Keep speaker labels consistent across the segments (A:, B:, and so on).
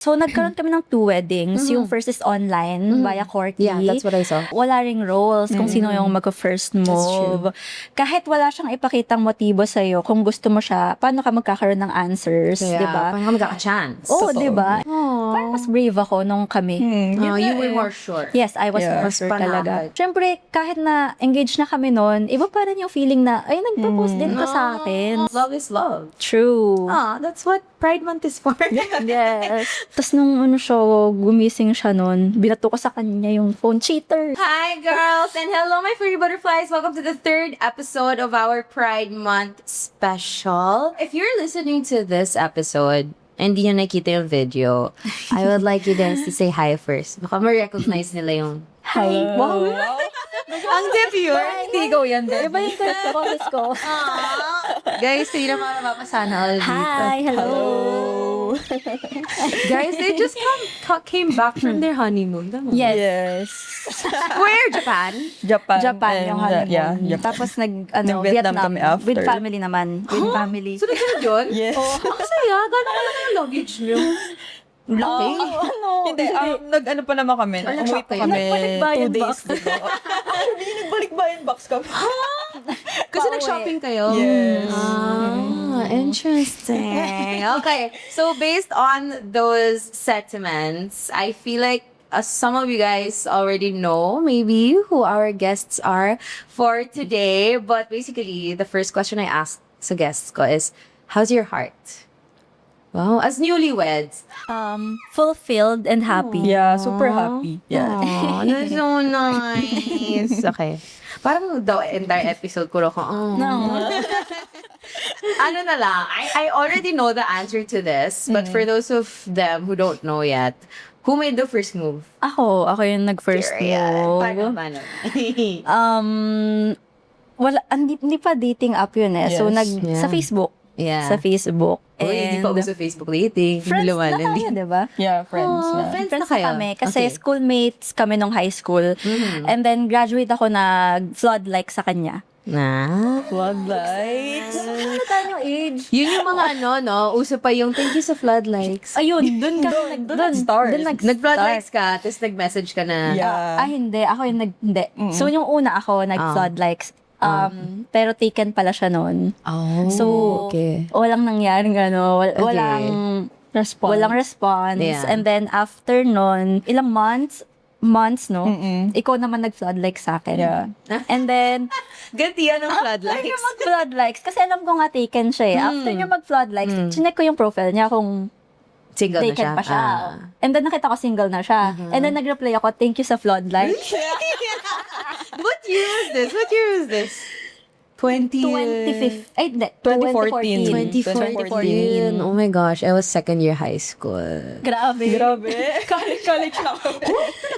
A: So, nagkaroon kami ng 2 weddings. Yung first is online, via Courtly.
B: Yeah, that's what I saw.
A: Wala ring roles kung sino yung mag-first move. Kahit wala siyang ipakitang motibo sa'yo, kung gusto mo siya, paano ka magkakaroon ng answers,
B: Kaya,
A: di ba?
B: parang ka magkaka-chance.
A: Oo,
C: Totoo.
A: di ba? Parang mas brave ako nung kami.
B: You were more sure.
A: Yes, I was
C: Yeah.
A: more sure
B: Mas
A: talaga.
B: panakot.
A: Siyempre, kahit na engaged na kami noon, iba pa rin yung feeling na, ay, nag-propose din to sa akin.
B: Love is love.
A: True.
B: That's what Pride Month is for.
A: Yes. Tapos nung siya, gumising siya noon, binato ko sa kanya yung phone. Cheater!
B: Hi, girls, and hello, my furry butterflies. Welcome to the 3rd episode of our Pride Month special. If you're listening to this episode, and di nyo nakita yung video, I would like you guys to say hi first. Baka ma-recognize nila yung
A: Hi! Wow!
B: ang debut.
A: Hindi ikaw yan, Iba yung boses ko.
B: Guys, hindi naman mapapasana all dito.
A: Hi! Hello!
B: Guys, they just came back from their honeymoon. Tama?
A: Yes.
C: Yes.
B: Where? Japan?
A: Japan
C: and,
A: yung honeymoon.
C: yeah, Japan.
A: Tapos
C: Nag-Vietnam
A: Vietnam
C: kami after.
A: With family naman. With family.
B: So, nagsunod yun?
C: Yes.
B: Ang saya. Gano'n ka lang yung luggage nyo? Laki.
C: Hindi, nag-ano pa naman kami. Umuwi pa kami
A: Nagbalikbayan
C: 2 days
A: box.
C: dito. Hindi, nagbalikbayan box kami.
B: Kasi nag-shopping kayo?
C: Yes.
B: Interesting. Okay. So, based on those sentiments, I feel like some of you guys already know maybe who our guests are for today. But basically, the first question I asked sa guests ko is, how's your heart? Wow, as newlyweds.
A: Fulfilled and happy.
C: Yeah, super happy. Yeah.
B: Oh, that's so nice. Okay. Parang the entire episode ko ko,
A: No.
B: ano na lang, I already know the answer to this, but for those of them who don't know yet, who made the first move?
A: Ako yung nag-first
B: Paano,
A: move.
B: paano?
A: Wala, hindi pa dating app yun eh. So,
C: Yes.
A: sa Facebook.
B: Yeah.
A: Sa Facebook.
B: Uy, hindi pa uso Facebook dating.
A: Friends
B: Hindi
A: na
B: lumalan.
A: kami, di ba?
C: Yeah, friends na.
B: friends
A: Friends
B: na kayo?
A: na kami. Kasi
B: Okay.
A: schoolmates kami nung high school. And then, graduate ako nag-flood like sa kanya.
C: Floodlights.
A: Ano tayo yung age?
B: Yun yung mga uso pa yung thank you sa floodlights.
A: Ayun, dun
C: nag-start.
B: Nag-floodlights ka, tapos nag-message ka na.
C: Yeah.
A: Hindi. Ako yung hindi. So, yung una ako, nag-flood likes. Pero taken pala siya noon.
B: Oh,
A: So,
B: okay.
A: walang nangyaring walang
C: Response.
A: Walang response.
B: Yeah.
A: And then, after nun, ilang months, no? Ikaw naman nag-flood like sa akin.
C: Yeah.
A: And then,
B: Gantian ng floodlights.
A: mag-flood likes. Kasi alam ko nga taken siya eh. After niya mag-flood likes, chinek ko yung profile niya kung
B: Single na
A: taken
B: siya.
A: pa siya. And then, nakita ko single na siya. And then, nag-reply ako, thank you sa flood likes.
B: What year was this? What year was this?
A: 2015. Ay, hindi.
C: 2014.
B: 2014. Oh my gosh, I was second year high school.
A: Grabe.
C: Grabe. College na ako.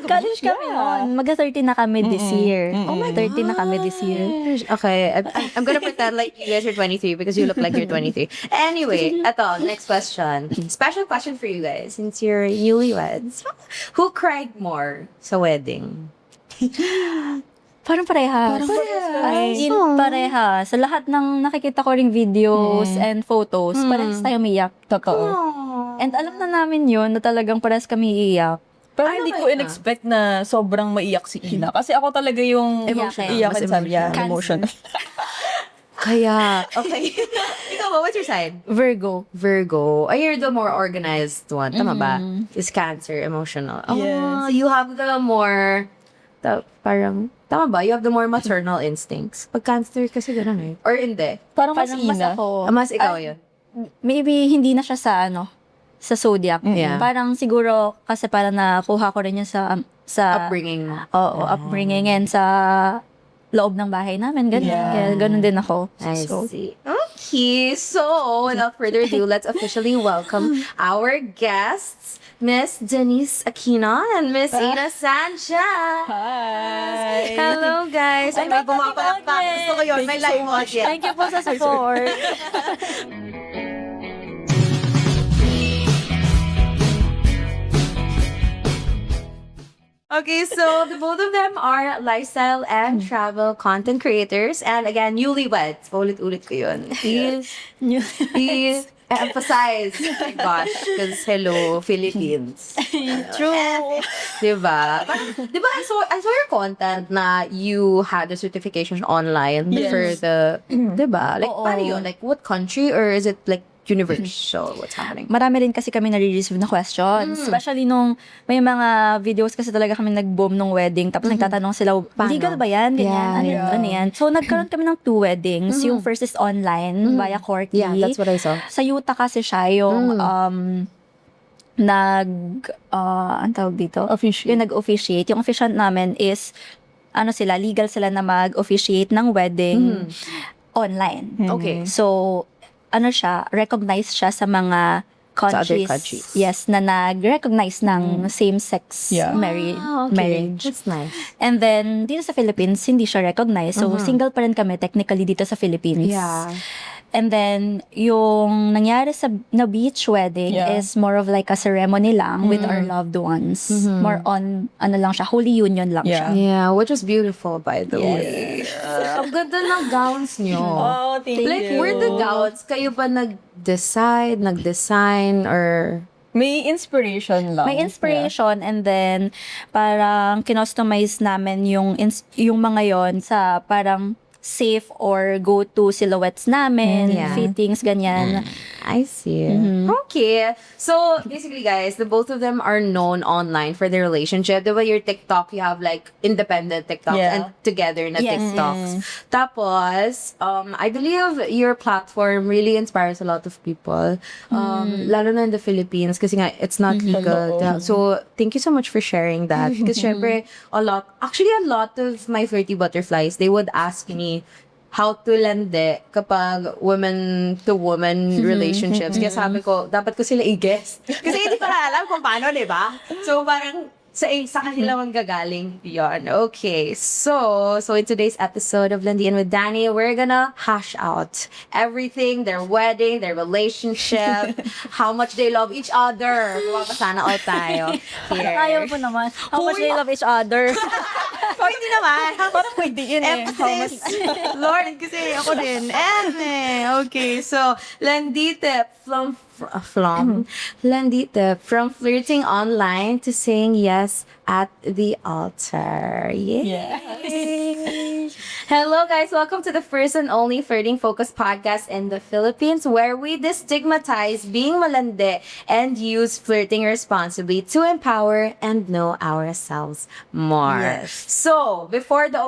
A: College kami noon. Mag-13 na kami this year. Oh my 13 na kami this year.
B: Okay, I'm gonna pretend like you guys are 23 because you look like you're 23. Anyway, eto, next question. Special question for you guys since you're newlyweds. Who cried more sa wedding?
A: Parang parehas. As in, parehas. Sa lahat ng nakikita ko ring videos and photos, parehas tayo umiyak.
C: Totoo.
A: And alam na namin yun, na talagang parehas kami iiyak.
C: Pero hindi ko in-expect na sobrang maiyak si Ina. Kasi ako talaga yung
A: Emotional.
C: iyakin
B: Mas
C: sa yeah,
A: emotional.
C: emotional.
B: Kaya, okay. Ikaw ba, what's your sign?
A: Virgo.
B: Virgo. You're the more organized one. Tama ba? Is Cancer, emotional. Oh,
C: Yes.
B: you have the more, tama ba? You have the more maternal instincts. Pag Cancer kasi gano'n eh. Or hindi?
C: Parang mas
A: Parang mas
C: Ina.
A: ako.
B: Mas ikaw yun.
A: Maybe hindi na siya sa sa zodiac.
B: Yeah.
A: Parang siguro kasi parang nakuha ko rin yan sa
B: Upbringing mo.
A: Oo, upbringing and sa loob ng bahay namin. Ganun.
C: Yeah.
A: Kaya ganun din ako.
B: I
A: So,
B: see. Okay, so without further ado, let's officially welcome our guests, Miss Denise Aquino and Miss Ina Sancha.
C: Hi!
B: Hello, guys. Ay, may bumapalakpak. Gusto ko yun. May live audience.
A: thank you po sa support.
B: Okay, so the both of them are lifestyle and travel content creators. And again, newlyweds. Paulit-ulit ko yun. Please emphasize. Oh my gosh, because hello, Philippines.
A: True.
B: Diba? Diba, I saw your content na you had a certification online for the, diba? Like,
A: Oo.
B: paano yun? Like, what country? Or is it like universal? What's happening?
A: Marami rin kasi kami nare-receive na questions. Especially nung may mga videos kasi talaga kami nag-boom nung wedding. Tapos nagtatanong sila, legal ba yan? Ganyan. Ano yan? So, nagkaroon kami ng 2 weddings. Yung first is online, via Corky.
B: Yeah, that's what I saw.
A: Sa Utah kasi siya yung ang tawag dito?
C: Officiate.
A: Yung nag-officiate. Yung officiant namin is, legal sila na mag-officiate ng wedding online.
B: Okay.
A: So, siya, recognized siya sa mga
B: other
A: countries.
B: countries.
A: Yes, na nag-recognize ng same-sex
C: Yeah.
A: marriage.
B: That's nice.
A: And then, dito sa Philippines, hindi siya recognized. So, single pa rin kami technically dito sa Philippines.
B: Yeah.
A: And then, yung nangyari na beach wedding
C: Yeah.
A: is more of like a ceremony lang with our loved ones. More on, lang siya, holy union lang
C: Yeah.
A: siya.
B: Yeah, which was beautiful, by the way. Ang ganda ng gowns nyo.
C: Oh, thank
B: Like,
C: you.
B: were the gowns, kayo ba nag-design, or...
C: May inspiration lang.
A: May inspiration and then parang kinostomize namin yung mga yon sa parang safe or go-to silhouettes namin,
B: Yeah.
A: fittings, ganyan.
B: I see. Okay. So, basically, guys, the both of them are known online for their relationship. The way your TikTok, you have like independent TikToks
C: Yeah.
B: and together na
A: Yes.
B: TikToks. Tapos, I believe your platform really inspires a lot of people. Lalo na in the Philippines kasi nga, it's not legal.
C: Totoo.
B: So, thank you so much for sharing that. Because syempre, a lot of my flirty butterflies, they would ask me, how to lande kapag woman-to-woman relationships. Kaya sabi ko, dapat ko sila i-guess. Kasi hindi ko na alam kung paano, di ba? So, parang sa kanila manggagaling yun. Okay. So in today's episode of Landian with Danny, we're gonna hash out everything, their wedding, their relationship, how much they love each other. Mapasana all tayo here.
A: Ayaw po naman. How much they love each other.
B: Oh, hindi naman.
C: Parang pwede yun eh.
B: Emphasis. Lord, kasi ako din. Okay, so, Landita Landita, from flirting online to saying yes at the altar. Yay! Hello, guys. Welcome to the first and only flirting focused podcast in the Philippines, where we destigmatize being malande and use flirting responsibly to empower and know ourselves more.
C: Yes.
B: So, before the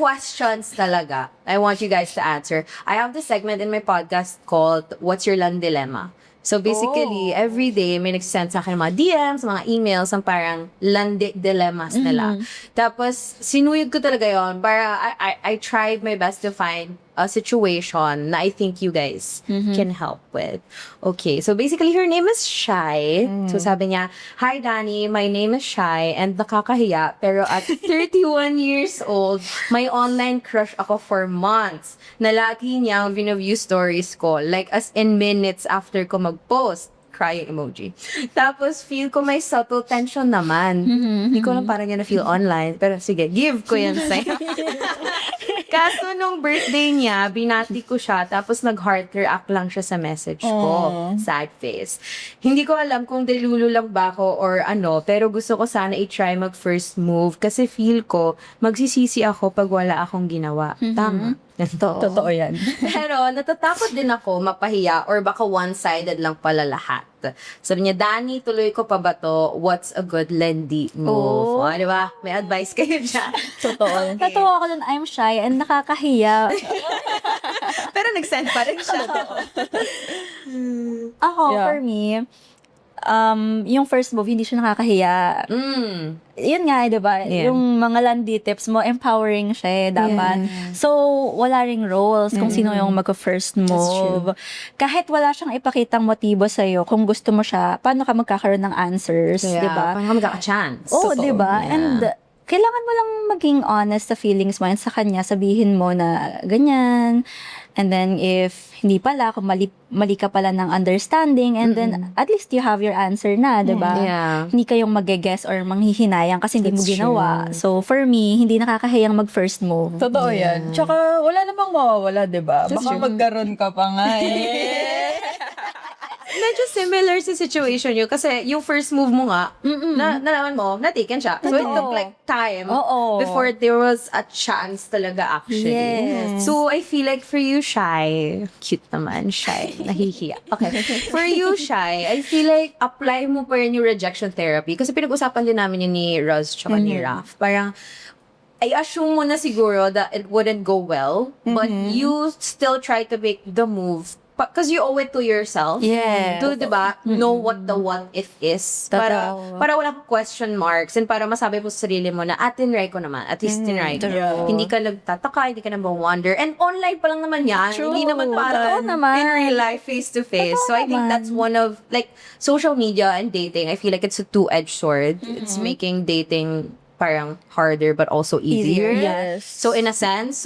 B: questions talaga, I want you guys to answer. I have this segment in my podcast called What's Your Land Dilemma? So basically, every day may nagsisend sa akin mga DMs, mga emails, ang parang landi dilemmas nila. Tapos, sinuyod ko talaga yon para I tried my best to find a situation na I think you guys can help with. Okay, so basically, her name is Shai. So sabi niya, "Hi Danny, my name is Shai and nakakahiya, pero at 31 years old, may online crush ako for months. Nalaki niya ang view stories ko, like as in minutes after ko mag-post." Crying emoji. Tapos, feel ko may subtle tension naman. Hindi ko lang parang yun na-feel online. Pero sige, give ko yan sa'yo. Kaso nung birthday niya, binati ko siya, tapos nag-heart react lang siya sa message ko. Sad face. Hindi ko alam kung delulu lang ba ako or ano, pero gusto ko sana i-try mag-first move kasi feel ko, magsisisi ako pag wala akong ginawa. Tama.
C: Totoo yan.
B: Pero natatakot din ako mapahiya or baka one-sided lang pala lahat. Sabi niya, Danny, tuloy ko pa ba to? What's a good Lendi move? Oh, di ba? May advice kayo dyan.
C: Totoo.
A: Tatawa ako dun, I'm shy and nakakahiya.
B: Pero nag-send pa rin siya.
A: Ako,
C: Yeah.
A: for me, yung first move, hindi siya nakakahiya. Yun nga, di ba?
B: Yeah.
A: Yung mga landi tips mo, empowering siya dapat. So, wala ring roles kung sino yung mag-first move. Kahit wala siyang ipakitang motibo sa'yo, kung gusto mo siya, paano ka magkakaroon ng answers, di ba?
B: Parang ka magkaka-chance.
A: Oo,
B: Totoo.
A: di ba?
B: Yeah.
A: And kailangan mo lang maging honest sa feelings mo and sa kanya, sabihin mo na ganyan. And then, if hindi pala, kung mali ka pala ng understanding, and then, at least you have your answer na, diba?
B: Yeah.
A: Hindi kayong mag-guess or manghihinayang kasi hindi mo
B: That's
A: ginawa.
B: true.
A: So, for me, hindi nakakahiyang mag-first move.
C: Totoo yan. Tsaka, wala namang mawawala, di ba?
B: That's
C: Baka
B: true.
C: magkaroon ka pa nga eh.
B: Medyo similar sa situation yun. Kasi yung first move mo nga, nalaman mo, na-taken siya. So, it took like time
A: Oo.
B: before there was a chance talaga actually.
A: Yes.
B: So, I feel like for you, Shy, cute naman, Shy, nahihiya. Okay. For you, Shy, I feel like apply mo pa rin yung rejection therapy. Kasi pinag-usapan din namin yun ni Roz tsaka ni Raf. Parang, I assume mo na siguro that it wouldn't go well, but you still try to make the move because you owe it to yourself.
A: Yeah.
B: To, diba, know what the what if is.
A: Totoo.
B: Para walang question marks and para masabi mo sa sarili mo na tinry ko naman. At least tinry ko.
C: True.
B: Hindi ka nagtataka, hindi ka nang wonder. And online pa lang naman yan.
A: True.
B: Hindi naman
A: Totoo
B: para
A: naman.
B: in real life, face to face. So I think
A: naman.
B: that's one of, like, social media and dating. I feel like it's a two-edged sword. It's making dating parang harder but also easier.
C: Yes.
B: So in a sense,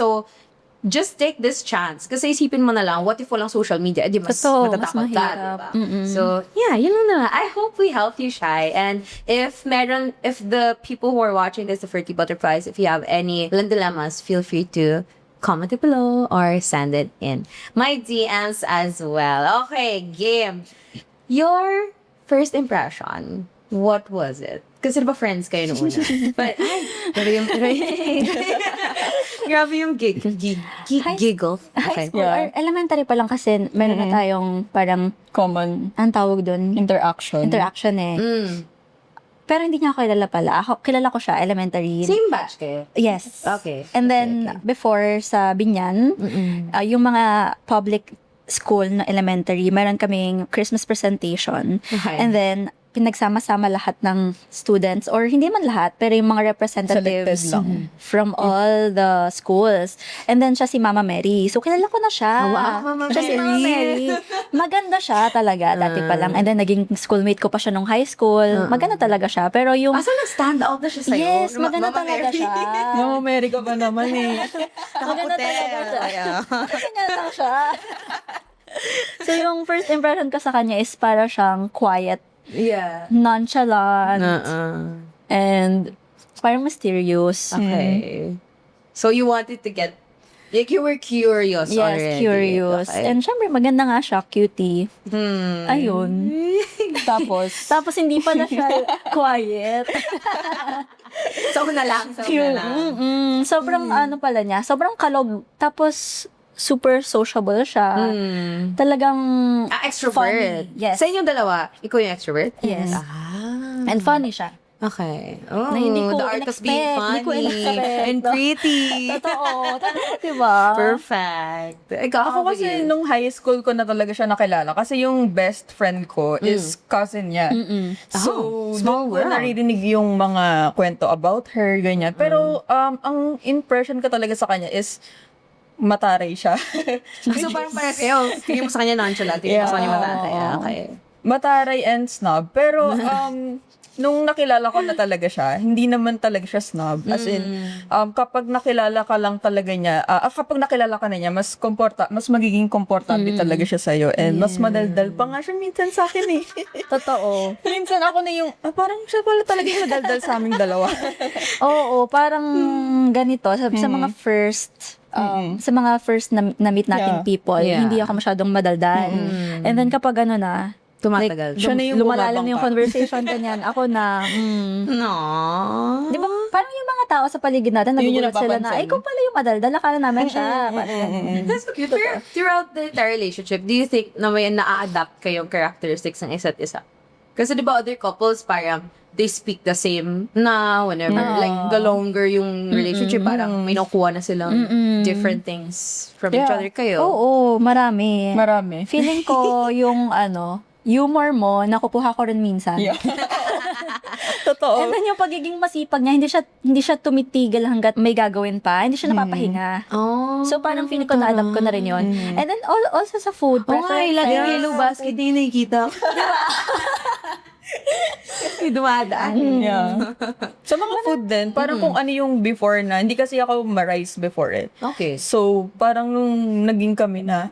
B: just take this chance. Kasi isipin mo na lang, what if walang social media? Eh, di mas
A: Totoo, mas
B: matatakot ka,
A: mahirap.
B: diba? So, yeah, yun lang na. I hope we helped you, Shy. And if the people who are watching this, the 30 Butterflies, if you have any dilemmas, feel free to comment it below or send it in my DMs as well. Okay, game. Your first impression, what was it? Kasi diba friends kayo nung una? But, grabe yung giggle.
A: High
B: Okay.
A: school or elementary pa lang kasi meron na tayong parang,
C: Common
A: ang tawag doon?
C: interaction.
A: Interaction eh. Pero hindi niya ako kilala pala. Kilala ko siya, elementary.
B: Same batch kayo?
A: Yes.
B: Okay.
A: And then, before sa Binyan, yung mga public school na elementary, meron kaming Christmas presentation.
B: Okay.
A: And then, pinagsama-sama lahat ng students, or hindi man lahat, pero yung mga representatives
C: Selected lang.
A: from all the schools. And then, siya si Mama Mary. So, kilala ko na siya.
B: Oh, wow, Mama
A: Siya si Mama
B: Mary.
A: Mary. Maganda siya talaga, dati pa lang. And then, naging schoolmate ko pa siya nung high school. Maganda talaga siya. Pero yung...
B: Asa nag-stand out na siya sa'yo?
A: Yes, maganda
B: Mama
A: talaga
B: Mary.
A: siya.
C: No, Mary ka pa naman eh.
A: Maganda talaga siya. Maganda siya. So, yung first impression ko sa kanya is para siyang quiet,
B: Yeah.
A: nonchalant, and parang mysterious.
B: Okay. So, you wanted to get... Like, you were curious
A: Yes,
B: already.
A: curious.
B: Okay.
A: And syempre, maganda nga siya, cutie. Ayun. Tapos hindi pa na siya quiet.
B: So na lang.
A: Sobrang ano pala niya, sobrang kalog. Tapos, super sociable siya. Talagang
B: Extrovert.
A: funny. Yes.
B: Sa inyong dalawa, ikaw yung extrovert?
A: Yes.
B: Ah.
A: And funny siya.
B: Okay. Oh,
A: Na hindi ko
B: the art of being
A: in-expect. Hindi ko
B: funny
A: in-expect.
B: and pretty.
A: Totoo. Totoo, diba?
B: Perfect. Ikaw,
C: Ako kasi nung high school ko na talaga siya nakilala kasi yung best friend ko is cousin niya. So,
B: small
C: doon ko
B: world.
C: naririnig yung mga kwento about her, ganyan. Pero, ang impression ko talaga sa kanya is mataray siya.
B: So, parang kayo, yung mo sa kanya nonchalant, yung mo sa kanya matatay. Okay.
C: Mataray and snob. Pero, nung nakilala ko na talaga siya, hindi naman talaga siya snob. As in, kapag nakilala ka lang talaga niya, kapag nakilala ka na niya, mas magiging komportable talaga siya sa'yo. And mas madaldal pa nga siya minsan sa akin eh.
A: Totoo.
C: Minsan ako na yung, parang siya pala talaga yung madaldal sa aming dalawa.
A: Oo, parang ganito. Sa mga first... sa mga first na meet nating
C: Yeah.
A: people,
B: Yeah.
A: hindi ako masyadong madaldal. And then kapag ano na,
B: Tumatagal.
C: siya na yung
A: lumalalim
C: bumabang
A: yung
C: pa.
A: conversation kanyan. Ako na,
B: No.
A: di ba, parang yung mga tao sa paligid natin,
C: Yun yung
A: nagugulat sila na,
C: napapansin.
A: ikaw pala yung madaldal, akala namin siya.
B: That's so cute. Pero throughout the entire relationship, do you think na may na-adapt kayong characteristics ng isa't isa? Kasi di ba other couples parang they speak the same na whenever. Like, the longer yung relationship, parang may nakuha na silang different things from each
C: Yeah.
B: other kayo.
A: Oo, marami.
C: Marami.
A: Feeling ko yung humor mo, nakukuha ko rin minsan.
C: Yeah. Totoo.
A: And then yung pagiging masipag niya, hindi siya tumitigil hanggat may gagawin pa. Hindi siya napapahinga.
B: Oh.
A: So parang feeling ko na-adapt ko na rin yun. And then also sa food
B: Oh, ay,
A: preferences.
B: laging yellow basket, hindi nakikita. may dumadaan.
C: Yeah. Sa mga food din, parang kung ano yung before na, hindi kasi ako ma-rice before it.
B: Okay.
C: So, parang nung naging kami na,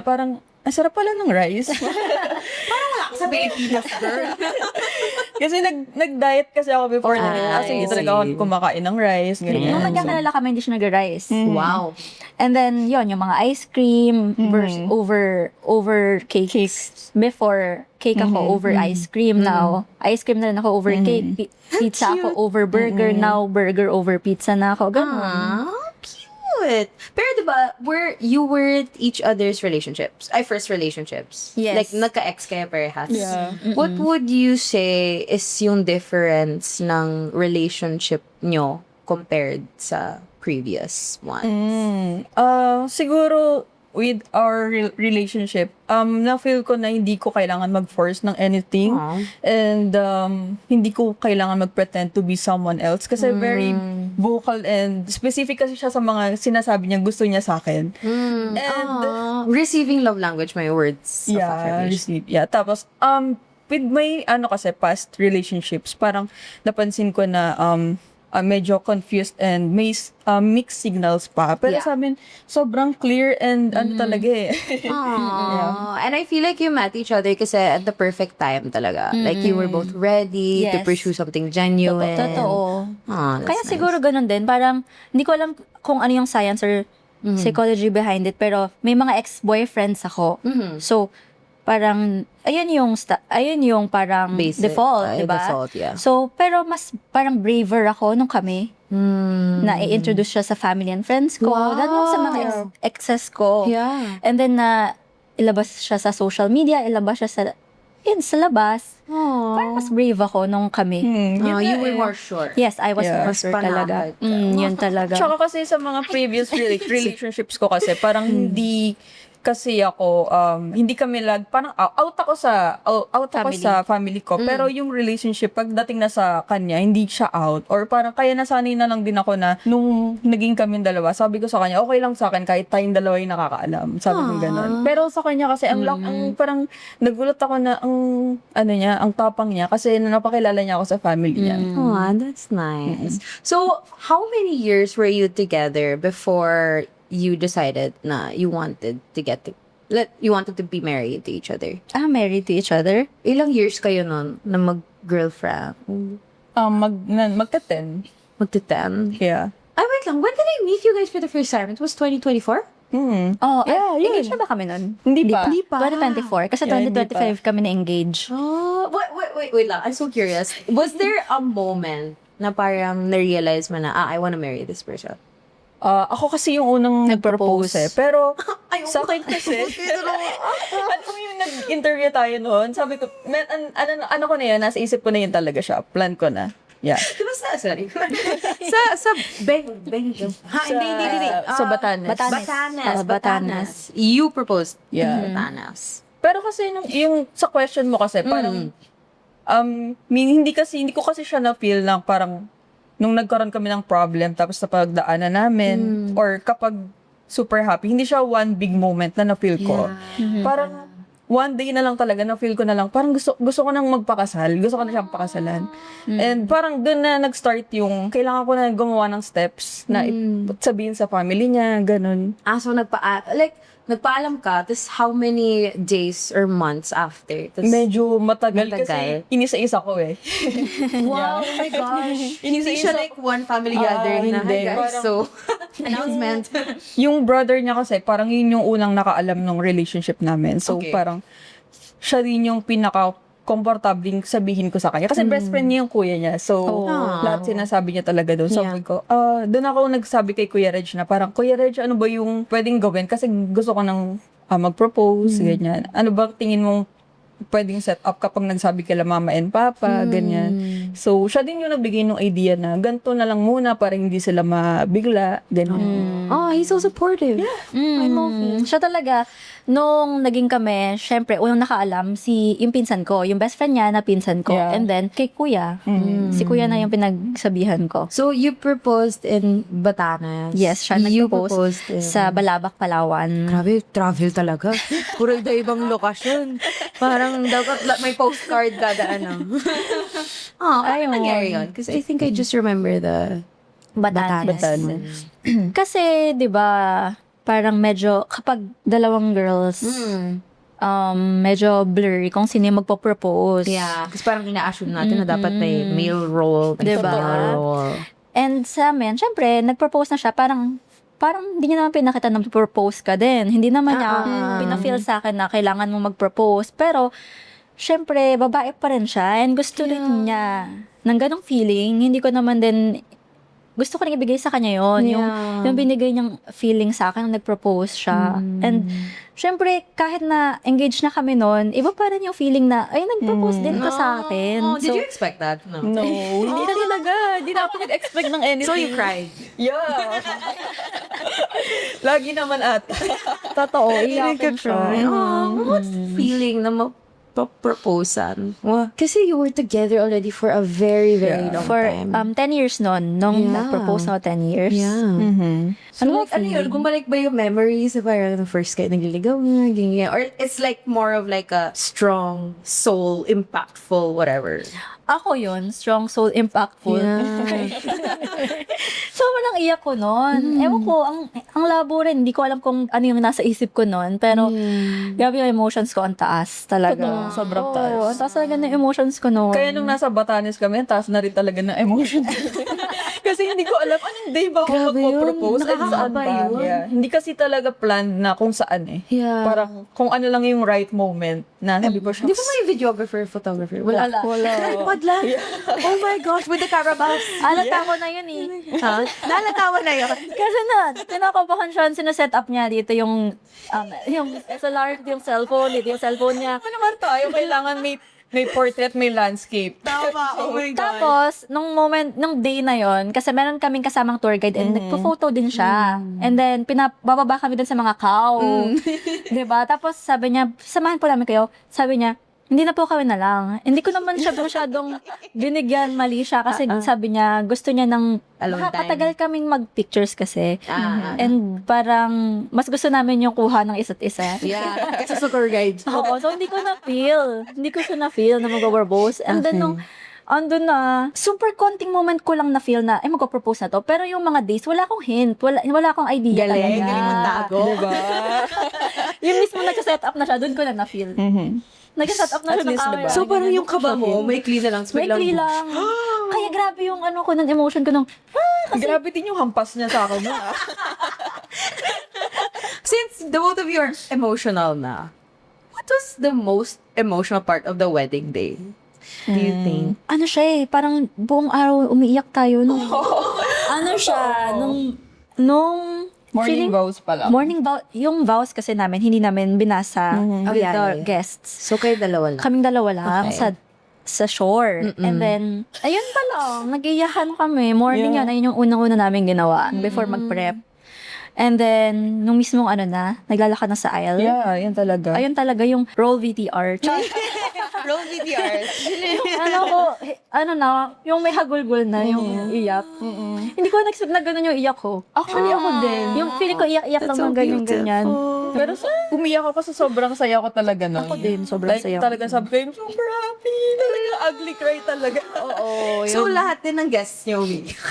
C: parang, ang sarap pala ng rice.
B: Sa Pilipinas, girl.
C: Kasi nag-diet kasi ako before na. Kasi hindi talaga ako kumakain ng rice. Ganyan.
A: Nung nagkakalala kami, hindi siya nag-rice.
B: Wow.
A: And then, yon yung mga ice cream over cakes. Before, cake ako over ice cream. Now, ice cream na rin ako over cake. Pizza ako over burger. Now, burger over pizza na ako. Ganun.
B: Cute. Pero diba, you were each other's relationships? First relationships?
A: Yes.
B: Like, nagka-ex kayo parehas?
C: Yeah.
B: What would you say is yung difference ng relationship nyo compared sa previous ones?
C: Siguro, with our relationship, na-feel ko na hindi ko kailangan mag-force ng anything. And hindi ko kailangan mag-pretend to be someone else. Kasi very vocal and specific kasi siya sa mga sinasabi niya gusto niya sa akin. And
B: Receiving love language, my words of affirmation.
C: Tapos, with my, kasi, past relationships, parang napansin ko na, medyo confused and may mixed signals pa. Pero sa amin, sobrang clear and talaga eh.
B: And I feel like you met each other kasi at the perfect time talaga. Like, you were both ready to
A: Yes.
B: pursue something genuine.
A: Totoo.
B: That's
A: Kaya
B: nice.
A: siguro ganun din. Parang, hindi ko alam kung ano yung science or psychology behind it. Pero, may mga ex-boyfriends ako. So, parang, ayun yung parang
B: Basic.
A: default, diba?
B: Default, yeah.
A: So, pero mas parang braver ako nung kami. Na i-introduce siya sa family and friends ko.
B: Wow.
A: Lalo sa mga exes ko.
B: Yeah.
A: And then, ilabas siya sa social media, ilabas siya sa labas. Parang mas brave ako nung kami.
B: You were more sure.
A: Yes, I was
C: Yeah.
A: more sure talaga.
B: panakad.
A: Yun talaga.
C: Tsaka kasi sa mga previous relationships ko kasi, parang hindi kasi ako, hindi kami parang out ako sa family ko. Pero yung relationship, pagdating na sa kanya, hindi siya out. Or parang kaya nasanay na lang din ako na nung naging kami dalawa, sabi ko sa kanya, okay lang sa akin kahit tayong dalawa yung nakakaalam. Sabi ko ganun. Pero sa kanya kasi, ang parang nagulat ako na ang tapang niya kasi napakilala niya ako sa family niya.
B: Oh, that's nice. So, how many years were you together before you decided na you wanted to be married to each other?
A: Married to each other?
B: Ilang years kayo nun na mag-girlfriend?
C: Magka-10.
B: Magti-10?
C: Yeah.
B: Wait lang. When did I meet you guys for the first time? It was 2024?
A: Oh,
C: Yeah, yun.
A: engaged na ba kami nun?
C: Hindi pa.
A: 2024. Kasi
C: Yeah, hindi
A: 2025 kami na-engage.
B: Oh, wait lang. I'm so curious. Was there a moment na parang na-realize mo na, I want to marry this person?
C: Ako kasi yung unang nag-propose eh. Pero,
B: Ayoko.
C: sa akin kasi, ano yung nag-interview tayo noon, sabi ko, ano ko na yun, nasa isip ko na yun talaga siya. Plan ko na. Yeah.
B: Diba sorry. sa hindi.
C: Sa Batanes.
B: Batanes. You proposed.
C: Yeah.
B: Batanes.
C: Pero kasi, yung sa question mo kasi, parang, hindi ko kasi siya na-feel lang parang, nung nagkaroon kami ng problem, tapos sa pagdaanan namin, or kapag super happy, hindi siya one big moment na na-feel ko. Parang, one day na lang talaga, na-feel ko na lang, parang gusto ko nang magpakasal, gusto ko na siyang pakasalan. And parang doon na nag-start yung, kailangan ko na gumawa ng steps na sabihin sa family niya, ganun.
B: So nagpaalam ka, tapos how many days or months after?
C: Medyo matagal kasi inisa-isa ko eh.
B: Wow, oh my gosh. Hindi
C: Inisa-isa
B: siya like one family gathering na,
C: hindi.
B: hi guys,
C: Parang-
B: so, announcement.
C: Yung brother niya kasi, parang yun yung unang nakaalam ng relationship namin. So,
B: Okay.
C: parang, siya din yung pinaka-komportabling sabihin ko sa kanya. Kasi best friend niya yung kuya niya. So, lahat sinasabi niya talaga doon. Sabi ko, doon ako nagsabi kay Kuya Reg na parang, Kuya Reg, ano ba yung pwedeng gawin? Kasi gusto ko nang mag-propose, ganyan. Ano ba tingin mong pwedeng set up kapag nagsabi kila mama and papa, ganyan. So, siya din yung nagbigay ng idea na ganito na lang muna para hindi sila mabigla. Ganun.
B: Oh, he's so supportive. I love him.
A: Siya talaga, nung naging kami, syempre, unang nakaalam, yung pinsan ko, yung best friend niya na pinsan ko.
C: Yeah.
A: And then, kay kuya. Si kuya na yung pinagsabihan ko.
B: So, you proposed in Batanes?
A: Yes, siya
B: You
A: nag-propose
B: proposed in...
A: sa Balabac, Palawan.
B: Grabe, travel talaga. Puro ibang lokasyon. Parang dapat may postcard kada ano. Oh, ano
A: Ayun.
B: nangyari yun? Because I think I just remember the
A: Batanes.
C: Batanes.
A: Kasi, di ba, parang medyo, kapag dalawang girls, medyo blurry kung sino yung magpo-propose.
B: Yeah. Kasi parang ina-assume natin na dapat may male role, may
A: Diba?
B: female role.
A: And sa amin, syempre, nag-propose na siya, parang hindi niya naman pinakita na propose ka din. Hindi naman niya pina-feel sa akin na kailangan mo mag-propose. Pero, syempre, babae pa rin siya and gusto rin niya ng ganong feeling. Hindi ko naman din, gusto ko rin ibigay sa kanya yon yung binigay niyang feeling sa akin nung nag-propose siya. And, syempre, kahit na engaged na kami noon, iba pa rin yung feeling na, ay, nag-propose din ka sa akin.
B: Oh, did you expect that? No.
C: No, hindi talaga. Hindi na ako nag-expect ng anything.
B: So you cried?
C: Yeah. Lagi naman ata.
A: Totoo, iyakin siya.
B: Oh, what's the feeling na proposan? Kasi you were together already for a very, very long
A: For
B: time.
A: 10 years noon, nung
B: Yeah.
A: nag-propose na 10 years.
C: Mm-hmm.
B: So, like, ano yun? Gumalik ba yung memories of parang the first kayo nagliligaw nga, ganyan? Or it's like more of like a strong soul, impactful, whatever?
A: Ako yun, strong soul, impactful. Sobrang iyak ko noon. Ewan ko, ang labo rin. Hindi ko alam kung ano yung nasa isip ko noon. Pero, grabe yung emotions ko, ang taas talaga.
C: Totoo, sobrang taas.
A: Oo, ang taas talaga ng emotions ko noon.
C: Kaya nung nasa Batanes kami, ang taas na rin talaga ng emotions. Kasi hindi ko alam anong day ba ako
B: Grabe yun.
C: magpo-propose and saan
B: Nakakaba
C: ba.
B: yun.
C: Yeah. Hindi kasi talaga planned na kung saan eh.
B: Yeah.
C: Parang kung ano lang yung right moment na sabi ko siya.
B: Di ba may videographer, photographer? Wala.
C: Wala.
B: Lang. Oh my gosh, with the Carabas.
A: Alata ko na yun eh.
B: Ha? Nalatawa na yun.
A: Kasi tinakabahan siya, sineset up niya dito yung SLR, yung cellphone, dito yung cellphone niya.
C: Ano naman tayo? Kailangan may portrait, may landscape.
B: Tama, oh my God.
A: Tapos, nung day na yon, kasi meron kaming kasamang tour guide and nagpo-photo din siya. And then, bababa kami dun sa mga cow. Diba? Tapos, sabi niya, samahan po namin kayo. Sabi niya, hindi na po kami na lang. Hindi ko naman siya masyadong binigyan mali siya kasi sabi niya, gusto niya ng
B: Alone time.
A: matagal kaming mag-pictures kasi. And parang, mas gusto namin yung kuha ng isa't isa.
B: Yeah. Kasi sa tour guide.
A: Oo, so hindi ko siya na-feel na mag-overpose. And then, nung andun na, super konting moment ko lang na-feel na, mag-propose na to. Pero yung mga days, wala akong hint. Wala akong idea
B: Galing,
A: talaga.
B: galing magtago.
C: Diba?
A: Yung mismo nag-set up na siya, dun ko na na-feel. Nag-set up na
C: At
A: siya ng
C: least,
A: camera.
C: diba?
B: So, parang yung kaba mo, may clean na lang.
A: May clean lang. Kaya grabe yung ano ko, ng emotion ko nung,
C: Grabe din yung hampas niya sa akin.
B: Since the both of you are emotional na, what was the most emotional part of the wedding day? Do you think?
A: ano siya eh, parang buong araw umiiyak tayo nung, ano siya, nung
C: Morning vows pa lang.
A: morning vow, yung vows kasi namin, hindi namin binasa
B: Oh,
A: with
B: yeah,
A: the
B: yeah, yeah.
A: guests.
B: So, kayo dalawa lang.
A: Kaming dalawa lang
B: Okay.
A: sa shore. And then, ayun pa lang, nag-iyakan kami. Morning
C: Yeah.
A: yun, ayun yung unang-una namin ginawa before mag-prep. And then, nung mismong naglalakad na sa aisle.
C: Yeah, yan talaga.
A: Ayun talaga yung roll VTR.
B: Roll VTR.
A: Yung may hagulgul na, yung iyak. Hindi ko na-expect na ganun yung iyak ko.
C: Actually, ako din.
A: Yung feeling ko iyak-iyak lang
B: That's so
A: ng ganyan-ganyan.
C: Pero umiyak ako sa sobrang saya ko talaga nun.
A: Ako din, sobrang saya ko.
C: Talaga sabi ko, I'm super happy. Talaga, ugly cry talaga.
B: Oo. So, lahat din ng guests niyo umiiyak.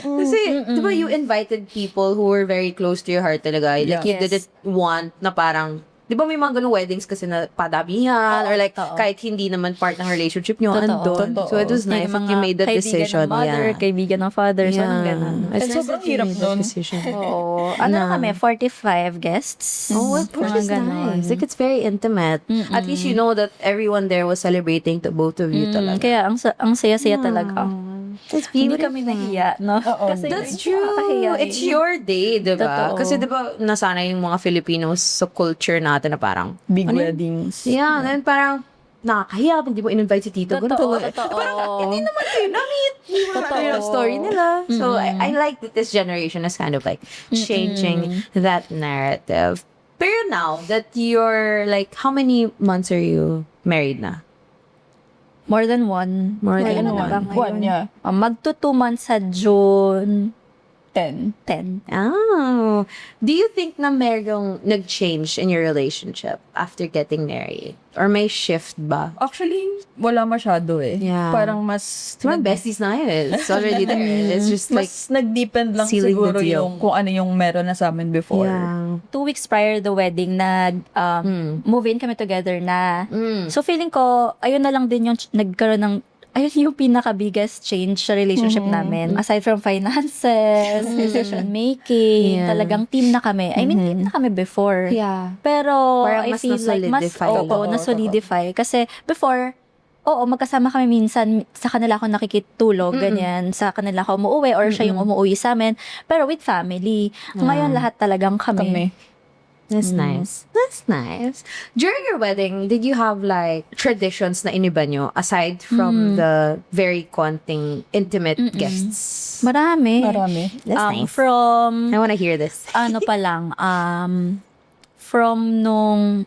B: Kasi, di ba you invited people who were very close to your heart talaga? Like, you
A: Yes.
B: didn't want na parang, di ba may mga ganung weddings kasi na padamihan or like, kahit hindi naman part ng relationship niyo, andun.
C: Totoo.
B: So, it was nice that you made that decision.
A: Kaibigan ng mother, kaibigan ng father, so anong ganun.
B: It's
C: And
B: nice
C: sobrang
B: that you
C: hirap
B: made that
C: nun.
B: decision.
A: Oo. Ano na kami, 45 guests.
B: Oh, which
A: Mga
B: is
A: ganon.
B: nice. Like, it's very intimate. At least you know that everyone there was celebrating to both of you talaga.
A: Kaya ang saya-saya talaga.
B: It's
A: Hindi kami nahiya, no? Kasi
B: That's
A: nakakahiya
B: true.
A: eh.
B: It's your day, diba?
A: Totoo.
B: Kasi diba, nasanay yung mga Filipinos sa culture natin na parang,
C: Big
B: Ano yun?
C: weddings.
B: yeah, then parang, nakakahiya, hindi mo in-invite si tito.
A: Totoo,
B: ganito.
A: totoo.
B: Parang, hindi naman kayo na-meet. Hindi mo
A: Totoo.
B: yung story nila. So, I like that this generation is kind of like changing that narrative. Pero now that you're like, how many months are you married na?
A: More than one.
B: More than
A: Kailan na
B: one.
A: ba ngayon?
C: Yeah.
A: Magto 2 months sa June
C: 10.
A: 10.
B: Oh. Do you think na merong nag-change in your relationship after getting married? Or may shift ba?
C: Actually, wala masyado eh.
B: Yeah.
C: Parang mas...
B: Mga besties na yun. It's already there. It's just like,
C: mas nag-depend lang
B: sealing the
C: siguro
B: deal.
C: yung kung ano yung meron na sa amin before.
B: yeah.
A: 2 weeks prior the wedding, move in kami together na.
B: Mm.
A: So feeling ko, ayun na lang din yung nagkaroon ng, ayun yung pinaka-biggest change sa relationship namin. Aside from finances, decision making,
B: Yeah.
A: talagang team na kami. I mean, team na kami before.
B: Yeah.
A: Pero
B: Parang
A: I
B: mas
A: feel like mas
B: na-solidify.
C: Totoo,
A: na-solidify. Kasi before, oo, magkasama kami minsan, sa kanila ako nakikitulog, ganyan. Sa kanila ako umuwi or siya yung umuwi sa amin. Pero with family. Ngayon, lahat talagang kami.
B: That's nice. That's nice. During your wedding, did you have like traditions na iniba nyo aside from the very konting intimate guests?
A: Marami.
C: Marami.
B: That's nice.
A: From,
B: I wanna hear this.
A: ano pa lang, from nung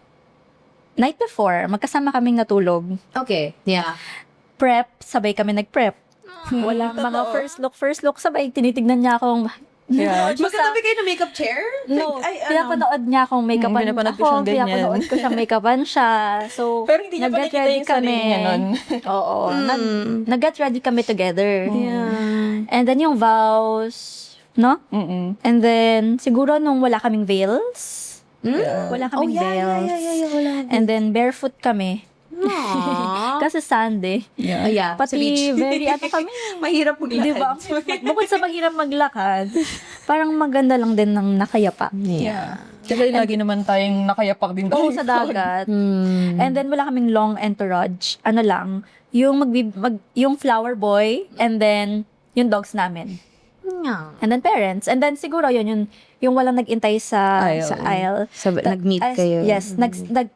A: night before, magkasama kaming natulog.
B: Okay. Yeah.
A: Prep, sabay kami nag-prep. Walang mga first look, sabay tinitignan niya akong,
C: Yeah.
B: Magkatabi kayo ng makeup chair?
A: no,
B: Ay,
A: pinapanood niya akong make-upan
C: pinapanood ko
A: ako,
C: siyang ganyan.
A: pinapanood ko siyang make-upan siya. So,
C: Pero hindi niya pa
A: nag-get
C: nakita
A: ready
C: yung sarili niya nun.
A: Oo. Nag-get ready kami together.
B: Yeah.
A: And then yung vows, no?
C: Mm-mm.
A: And then, siguro nung wala kaming veils, wala kaming veils.
B: Wala.
A: And then, barefoot kami.
B: Aww.
A: Kasi Sunday.
C: Yeah.
B: Yeah. Sa
A: Pati
B: beach.
A: very, ano kami,
B: Mahirap maglakad.
A: di ba? Bukod sa mahirap maglakad, parang maganda lang din ng nakayapa.
B: Yeah.
C: Kasi lagi naman tayong nakayapak din
A: Oo,
C: tayo.
A: sa dagat.
B: Mm.
A: And then, wala kaming long entourage. Ano lang, yung yung flower boy, and then, yung dogs namin.
B: Yeah.
A: And then parents. And then siguro yung walang nag-intay sa
C: Aisle.
A: sa aisle.
B: Nag-meet kayo.
A: Yes,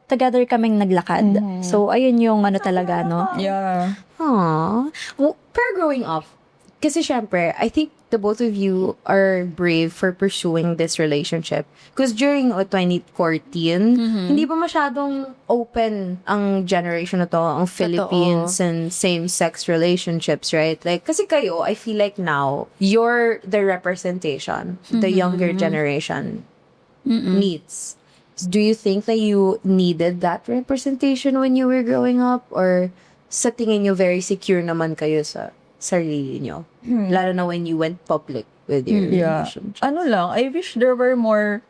A: together kaming naglakad. So ayun yung ano talaga, no?
C: Yeah.
B: Aww. Well, pero growing up, kasi syempre, I think the both of you are brave for pursuing this relationship. Because during 2014, hindi pa masyadong open ang generation na to, ang Philippines and same-sex relationships, right? Like, kasi kayo, I feel like now, you're the representation the younger generation needs. Do you think that you needed that representation when you were growing up? Or sa tingin nyo, very secure naman kayo sa sarili nyo? Lalo na when you went public with your
C: Yeah.
B: relationship.
C: Ano lang, I wish there were more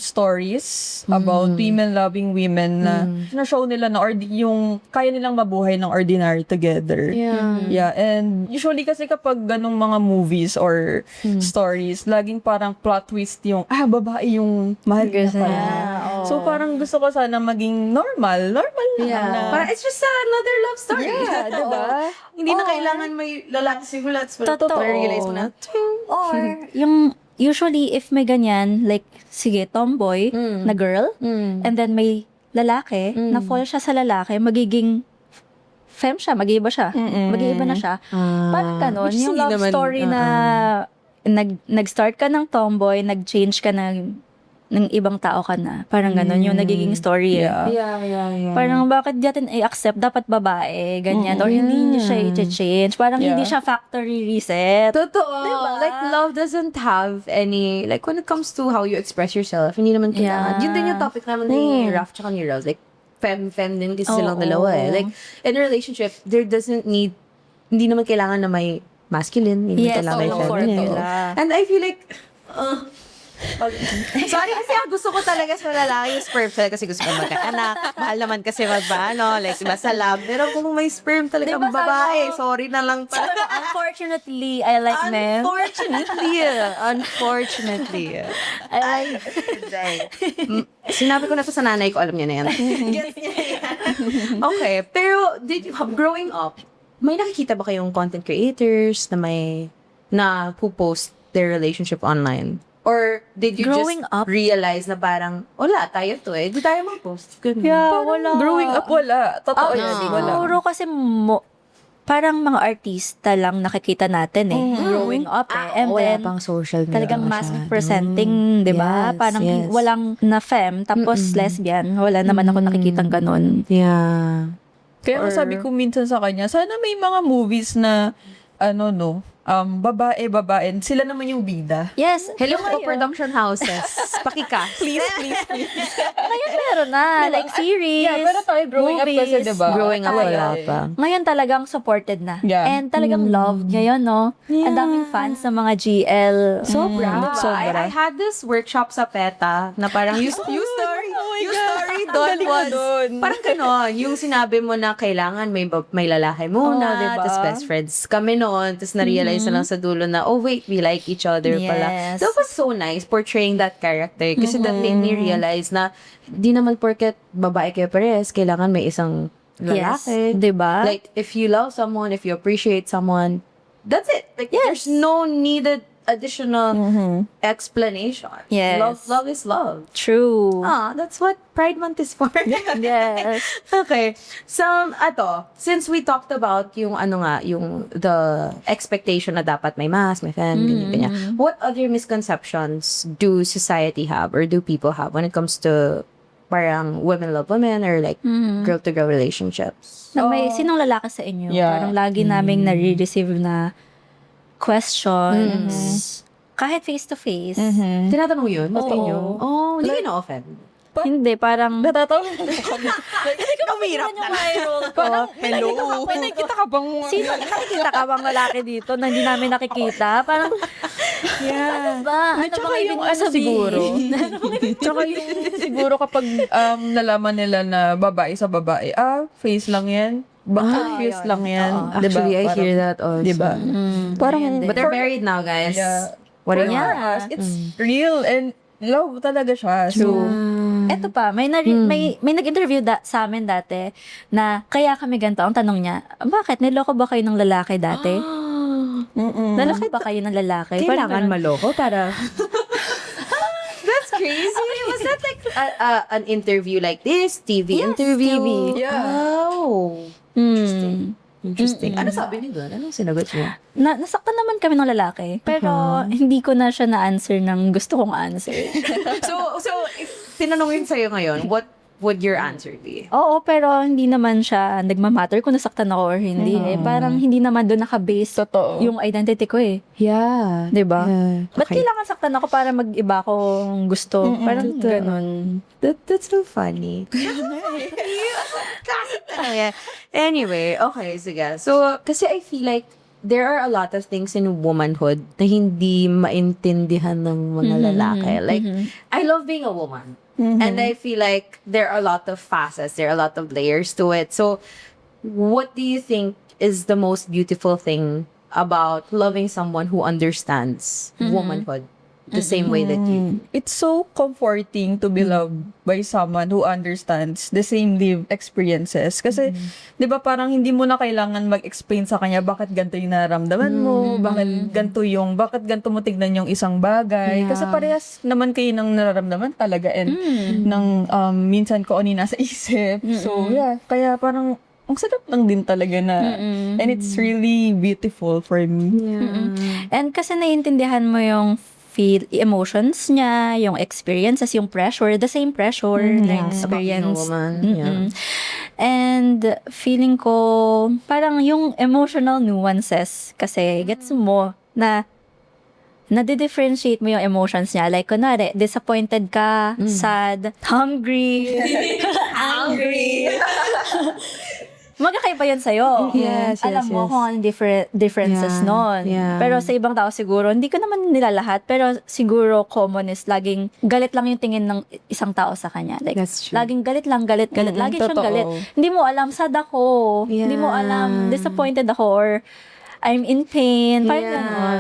C: stories about women loving women na na-show nila na yung kaya nilang mabuhay ng ordinary together.
B: Yeah.
C: Yeah, and usually kasi kapag ganong mga movies or stories, laging parang plot twist yung, babae yung mahal niya pala.
A: Yeah,
C: So parang gusto ko sana maging normal lang na.
B: Parang it's just another love story.
C: Yeah, diba?
B: Hindi na kailangan may lalaki simulats.
A: Totoo.
B: Realize mo na.
A: Or yung usually if may ganyan, like sige, tomboy na girl, and then may lalaki, na fall siya sa lalaki, magiging femme siya, mag-iiba siya. Mag-iiba na siya. Parang ganon.
B: Which is
A: Yung
B: hindi
A: love
B: naman,
A: story na nag-start ka ng tomboy, nag-change ka ng ibang tao ka na. Parang ganon yung nagiging story.
C: Yeah.
B: Yeah.
A: Parang bakit natin i-accept dapat babae, ganyan. Or hindi niya siya i-change. Parang hindi siya factory reset.
B: Totoo. Like, love doesn't have any, like, when it comes to how you express yourself, hindi naman kailangan.
A: Yeah.
B: Yun din yung topic naman ni Raf tsaka ni Rose. Like, femme din kasi silang dalawa eh. Like, in a relationship, there doesn't need, hindi naman kailangan na may masculine, hindi
A: Yes,
B: kailangan may
A: oo,
B: feminine.
A: formula.
B: And I feel like, sorry kasi ang gusto ko talaga sa lalaki yung sperm cell kasi gusto ko magkaanak. Mahal naman kasi like, diba, sa lab. Pero kung may sperm talaga
A: Diba,
B: babae,
A: sabi mo,
B: sorry na lang talaga.
A: Unfortunately, I like men.
B: Unfortunately. Sinabi ko na to sa nanay ko, alam niya na yan. Okay, pero growing up, may nakikita ba kayong content creators na may na post their relationship online? Or did you
A: Growing
B: just
A: up?
B: realize na parang, wala, tayo to eh. Di tayo mag-post. Ganun.
A: Yeah, wala.
C: Growing up, wala. Totoo yan, wala.
A: Siguro kasi parang mga artista lang nakikita natin eh. Growing up eh. And
D: Wala
A: then,
D: pang social media.
A: talagang mass
D: masyado.
A: presenting, di ba?
D: Yes,
A: Parang
D: yes.
A: walang na femme, tapos lesbian. Wala naman ako nakikitang ganun.
D: Yeah.
C: Kaya nga sabi ko minsan sa kanya, sana may mga movies na, babae, sila naman yung bida.
A: Yes.
B: Hello
A: yung
B: po,
A: ngayon-
B: production houses. Pakika.
C: Please.
A: Ngayon meron na. Like series,
C: Yeah, pero tayo growing up kasi,
A: movies.
C: diba?
D: Growing up,
C: Tayo
D: wala
C: eh.
D: pa.
A: Ngayon talagang supported na.
C: Yeah.
A: And talagang loved ngayon, no? Ang daming fans ng mga GL.
B: Sobra.
C: Sobra.
B: I had this workshop sa PETA na parang you story doon
C: galing mo
B: was
C: dun.
B: parang gano'n, yung sinabi mo na kailangan may lalaki muna,
A: Oo, diba?
B: tapos best friends kami noon, tapos na-realize na lang sa dulo na, oh wait, we like each other pala.
A: Yes.
B: That was so nice, portraying that character. Kasi that made me realize na di naman porket babae kayo pares, kailangan may isang
A: Yes.
B: lalaki.
A: Diba?
B: Like, if you love someone, if you appreciate someone, that's it. Like, there's no needed additional explanation.
A: Yes.
B: Love is love.
A: True.
B: That's what Pride Month is for.
A: Yes.
B: Okay. So, since we talked about yung the expectation na dapat may mask, may fan, ganyan. What other misconceptions do society have or do people have when it comes to parang women love women or like girl-to-girl relationships?
A: Na may sinong lalaki sa inyo?
C: Yeah.
A: Parang lagi naming nare-receive na questions. Kahit face-to-face.
B: Tinatanong yun? Mas
A: Oo.
B: inyo? Oh, hindi kayo na-offend.
A: Hindi, parang...
C: Natatawa na kami.
B: Umirap na.
C: Parang, hello. May nakikita ka bang...
A: Sino nakikita ka bang lalaki dito na hindi namin nakikita? Parang,
C: Yeah.
A: ba? Ano
C: Tsaka
A: bang
C: yung
A: ibig mo
C: siguro.
A: sabihin?
C: Tsaka yung siguro kapag nalaman nila na babae sa babae, face lang yan. Confused lang yan. Diba?
D: Actually, I
C: Parang-
D: hear that also.
C: Diba? Parang,
B: But they're married now, guys.
C: yeah.
B: What do you
A: Yeah.
B: want?
C: us, it's real and love talaga siya. So,
A: Eto pa, may nag-interview sa amin dati na kaya kami ganito. Ang tanong niya, bakit? Niloko ba kayo ng lalaki dati? Naloko ba kayo ng lalaki?
D: Kailangan
A: Parang-
D: maloko para...
B: That's crazy. Was that like an interview like this? TV interview?
A: TV.
C: Yeah.
B: Oh. Interesting. Ano sabi niyo doon? Anong sinagot niyo?
A: Nasaktan naman kami ng lalaki. Pero hindi ko na siya na-answer ng gusto kong answer.
B: So if tinanongin sa'yo ngayon, what would your answer be?
A: Oo, pero hindi naman siya nagmamatter kung nasaktan ako or hindi. Eh, parang hindi naman doon nakabase
C: Totoo.
A: yung identity ko eh.
D: Yeah.
A: 'Di ba?
D: Yeah.
A: Ba't kailangan saktan ako para mag-iba akong gusto? Parang ganun.
B: That's so funny. Anyway, okay, sige. So, kasi I feel like there are a lot of things in womanhood na hindi maintindihan ng mga lalaki. Like, I love being a woman. And I feel like there are a lot of facets, there are a lot of layers to it. So, what do you think is the most beautiful thing about loving someone who understands womanhood the same way that you?
C: It's so comforting to be loved by someone who understands the same lived experiences. Kasi, di ba parang hindi mo na kailangan mag-explain sa kanya bakit ganito yung nararamdaman mo, bakit ganito mo tignan yung isang bagay. Kasi parehas naman kayo ng nararamdaman talaga and ng minsan ko ano yung nasa isip. So, yeah. Kaya parang, ang sarap lang din talaga na, and it's really beautiful for me.
A: And kasi naiintindihan mo yung emotions niya, yung experiences, yung pressure, the same pressure na experience. And feeling ko, parang yung emotional nuances, kasi gets mo na nade-differentiate mo yung emotions niya. Like, kunwari, disappointed ka, sad, hungry, angry. Magkakaiba yun sa'yo.
D: Yes,
A: Alam
D: yes,
A: mo
D: yes.
A: kung anong differences
D: Yeah,
A: nun.
D: yeah.
A: Pero sa ibang tao siguro, hindi ko naman nila lahat, pero siguro common is laging galit lang yung tingin ng isang tao sa kanya. Like,
D: That's true.
A: laging galit lang, galit. Lagi siyang
C: totoo.
A: galit. Hindi mo alam, sad ako.
D: Yeah.
A: Hindi mo alam, disappointed ako, or I'm in pain. Parang ganon.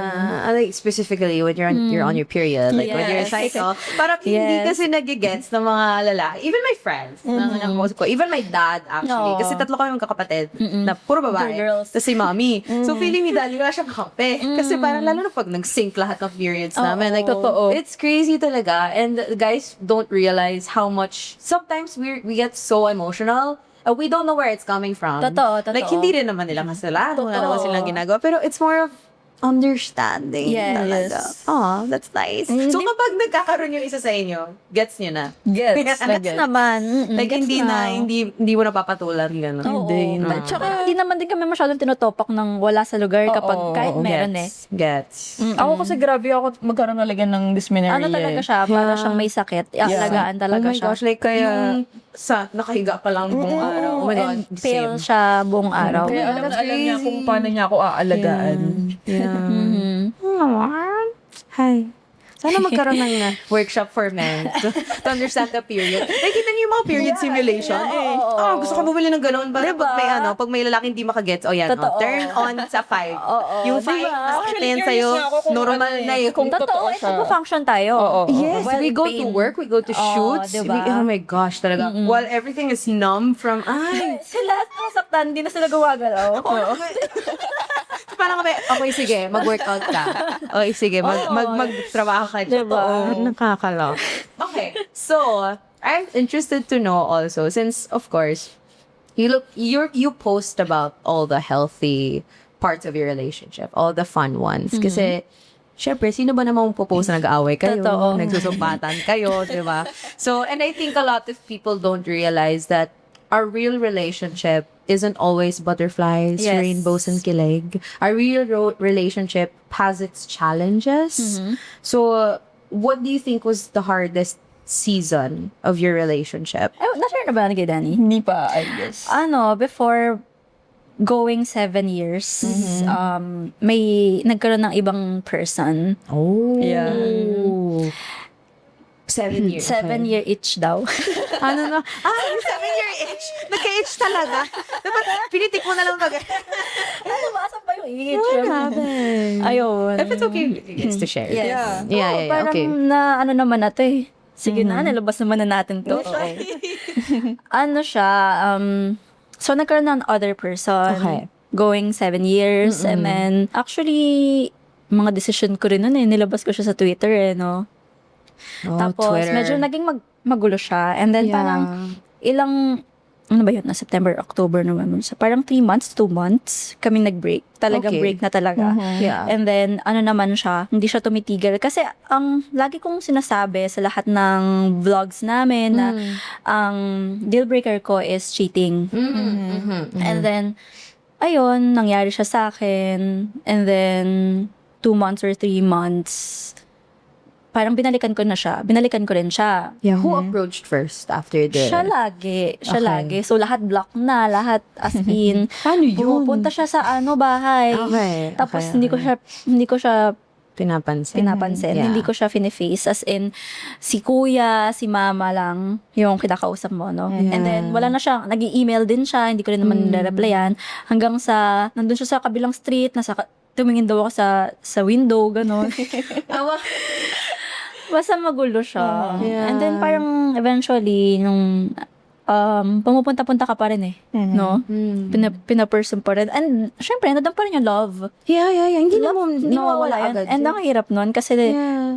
B: Like specifically when you're on your period, like when you're
A: Yes.
B: cycle. Parang hindi
A: Yes.
B: kasi nagigets ng mga lalaki. Even my friends, na nakausap ko. Even my dad, actually.
A: Oo.
B: Kasi tatlo kami magkakapatid na puro babae.
A: Girls.
B: Tapos si mommy. So feeling ni daddy wala siyang kape. Kasi parang lalo na pag nag-sync lahat ng periods namin. Like,
A: Totoo.
B: it's crazy talaga. And guys don't realize how much, sometimes we get so emotional. We don't know where it's coming from.
A: Totoo.
B: Like, hindi rin naman nila kasalanan. Wala naman silang ginagawa. Pero it's more of understanding.
A: Yes.
B: Talaga. Aw, that's nice. So, kapag nagkakaroon yung isa sa inyo, gets nyo na.
C: Gets.
A: Gets naman.
B: Like,
A: Gets
B: hindi mo napapatulan. Gano'n.
A: Oo.
C: Hindi.
A: Tsaka, hindi naman din kami masyadong tinotopak ng wala sa lugar kapag kahit meron eh.
B: Gets.
C: Ako kasi grabe ako magkaroon talaga ng dysmenorrhea.
A: Ano talaga siya? Para siyang may sakit. Alagaan
B: Oh
A: talaga
B: my
A: siya.
B: gosh, like, yung nakahiga ka lang buong araw. Oh my God,
A: And pale siya buong araw.
C: Kaya alam na alam niya kung paano niya ako aalagaan.
B: Yeah. Hi. Sana magkaroon ng workshop for men to understand the period. Nakita niyo yung mga period simulation? Gusto ko bumili ng ganun. Para pag may lalaki hindi makagets,
A: Totoo.
B: turn on sa 5. Yung 5, mas
C: Actually,
B: atin
C: curious
B: sa'yo,
C: na ako kung
B: normal
C: ano
B: na
C: eh,
B: yun.
C: kung
A: Totoo,
C: totoo siya.
A: function tayo.
C: Oo.
B: Yes,
A: Well,
B: we go to
A: pain.
B: work, we go to shoots.
A: diba?
B: Oh my gosh, talaga. While everything is numb from,
A: Sila nasaktan, hindi na sila gumagalaw.
B: parang kami, okay, sige, mag-workout ka. Okay, sige, magtrabaho ka.
A: Diba?
B: Nakakalo. Okay, so, I'm interested to know also, since, of course, you post about all the healthy parts of your relationship, all the fun ones. Kasi, syempre, sino ba namang popost na nag-aaway kayo?
A: Totoo.
B: Nagsusumpatan kayo, di ba? So, and I think a lot of people don't realize that our real relationship isn't always butterflies,
A: Yes.
B: rainbows, and kilig. Our real relationship has its challenges. So, what do you think was the hardest season of your relationship?
A: Na-share na ba ni kay Danny?
C: Hindi pa, I guess.
A: Before going 7 years, may nagkaroon ng ibang person.
B: Oh.
C: Yeah.
B: 7 years.
A: 7 year each daw.
B: Ano na? 7-year itch. Nagka-itch talaga. Dapat pinitik mo na lang pag...
A: Ano ba? Asan ba yung each? Ayun.
B: If it's okay, it's to share.
A: Yes.
B: Yeah,
A: Parang
B: okay.
A: na ano naman na to eh. Sige na, nilabas naman na natin to. Ano siya, so nagkaroon ng other person.
B: Okay.
A: Going 7 years. And then, actually, mga decision ko rin nun eh. Nilabas ko siya sa Twitter eh, no? Tapos,
B: Twitter.
A: medyo naging magulo siya. And then, parang, ano ba yun? Na September, October, November. So, parang 3 months, 2 months, kami nag-break. Talagang
B: Okay.
A: break na talaga.
B: Yeah.
A: And then, ano naman siya, hindi siya tumitigil. Kasi, ang lagi kong sinasabi sa lahat ng vlogs namin na ang deal breaker ko is cheating. And then, ayun, nangyari siya sa akin. And then, 2 months or 3 months, parang binalikan ko rin siya.
B: Yeah, who approached first after the...
A: Siya lagi.
B: Okay.
A: So, lahat block na, lahat as in.
B: Paano yun?
A: Pumupunta siya sa bahay.
B: Okay.
A: Tapos,
B: okay,
A: hindi ko siya
B: pinapansin. Yeah.
A: Hindi ko siya fine-face. As in, si kuya, si mama lang yung kinakausap mo, no?
B: Yeah.
A: And then, wala na siya. Nag-i-email din siya. Hindi ko rin naman nare-replyan. Hanggang sa, nandun siya sa kabilang street, tumingin daw ako sa window, gano'n. Basta magulo siya.
B: Yeah.
A: And then, parang eventually, nung pumupunta-punta ka pa rin eh. No? Pinaperson pa rin. And, syempre, nandun pa rin yung love.
B: Yeah. Hindi na mo
A: Hindi
B: nawawala
A: yun.
B: agad.
A: And ang hirap nun kasi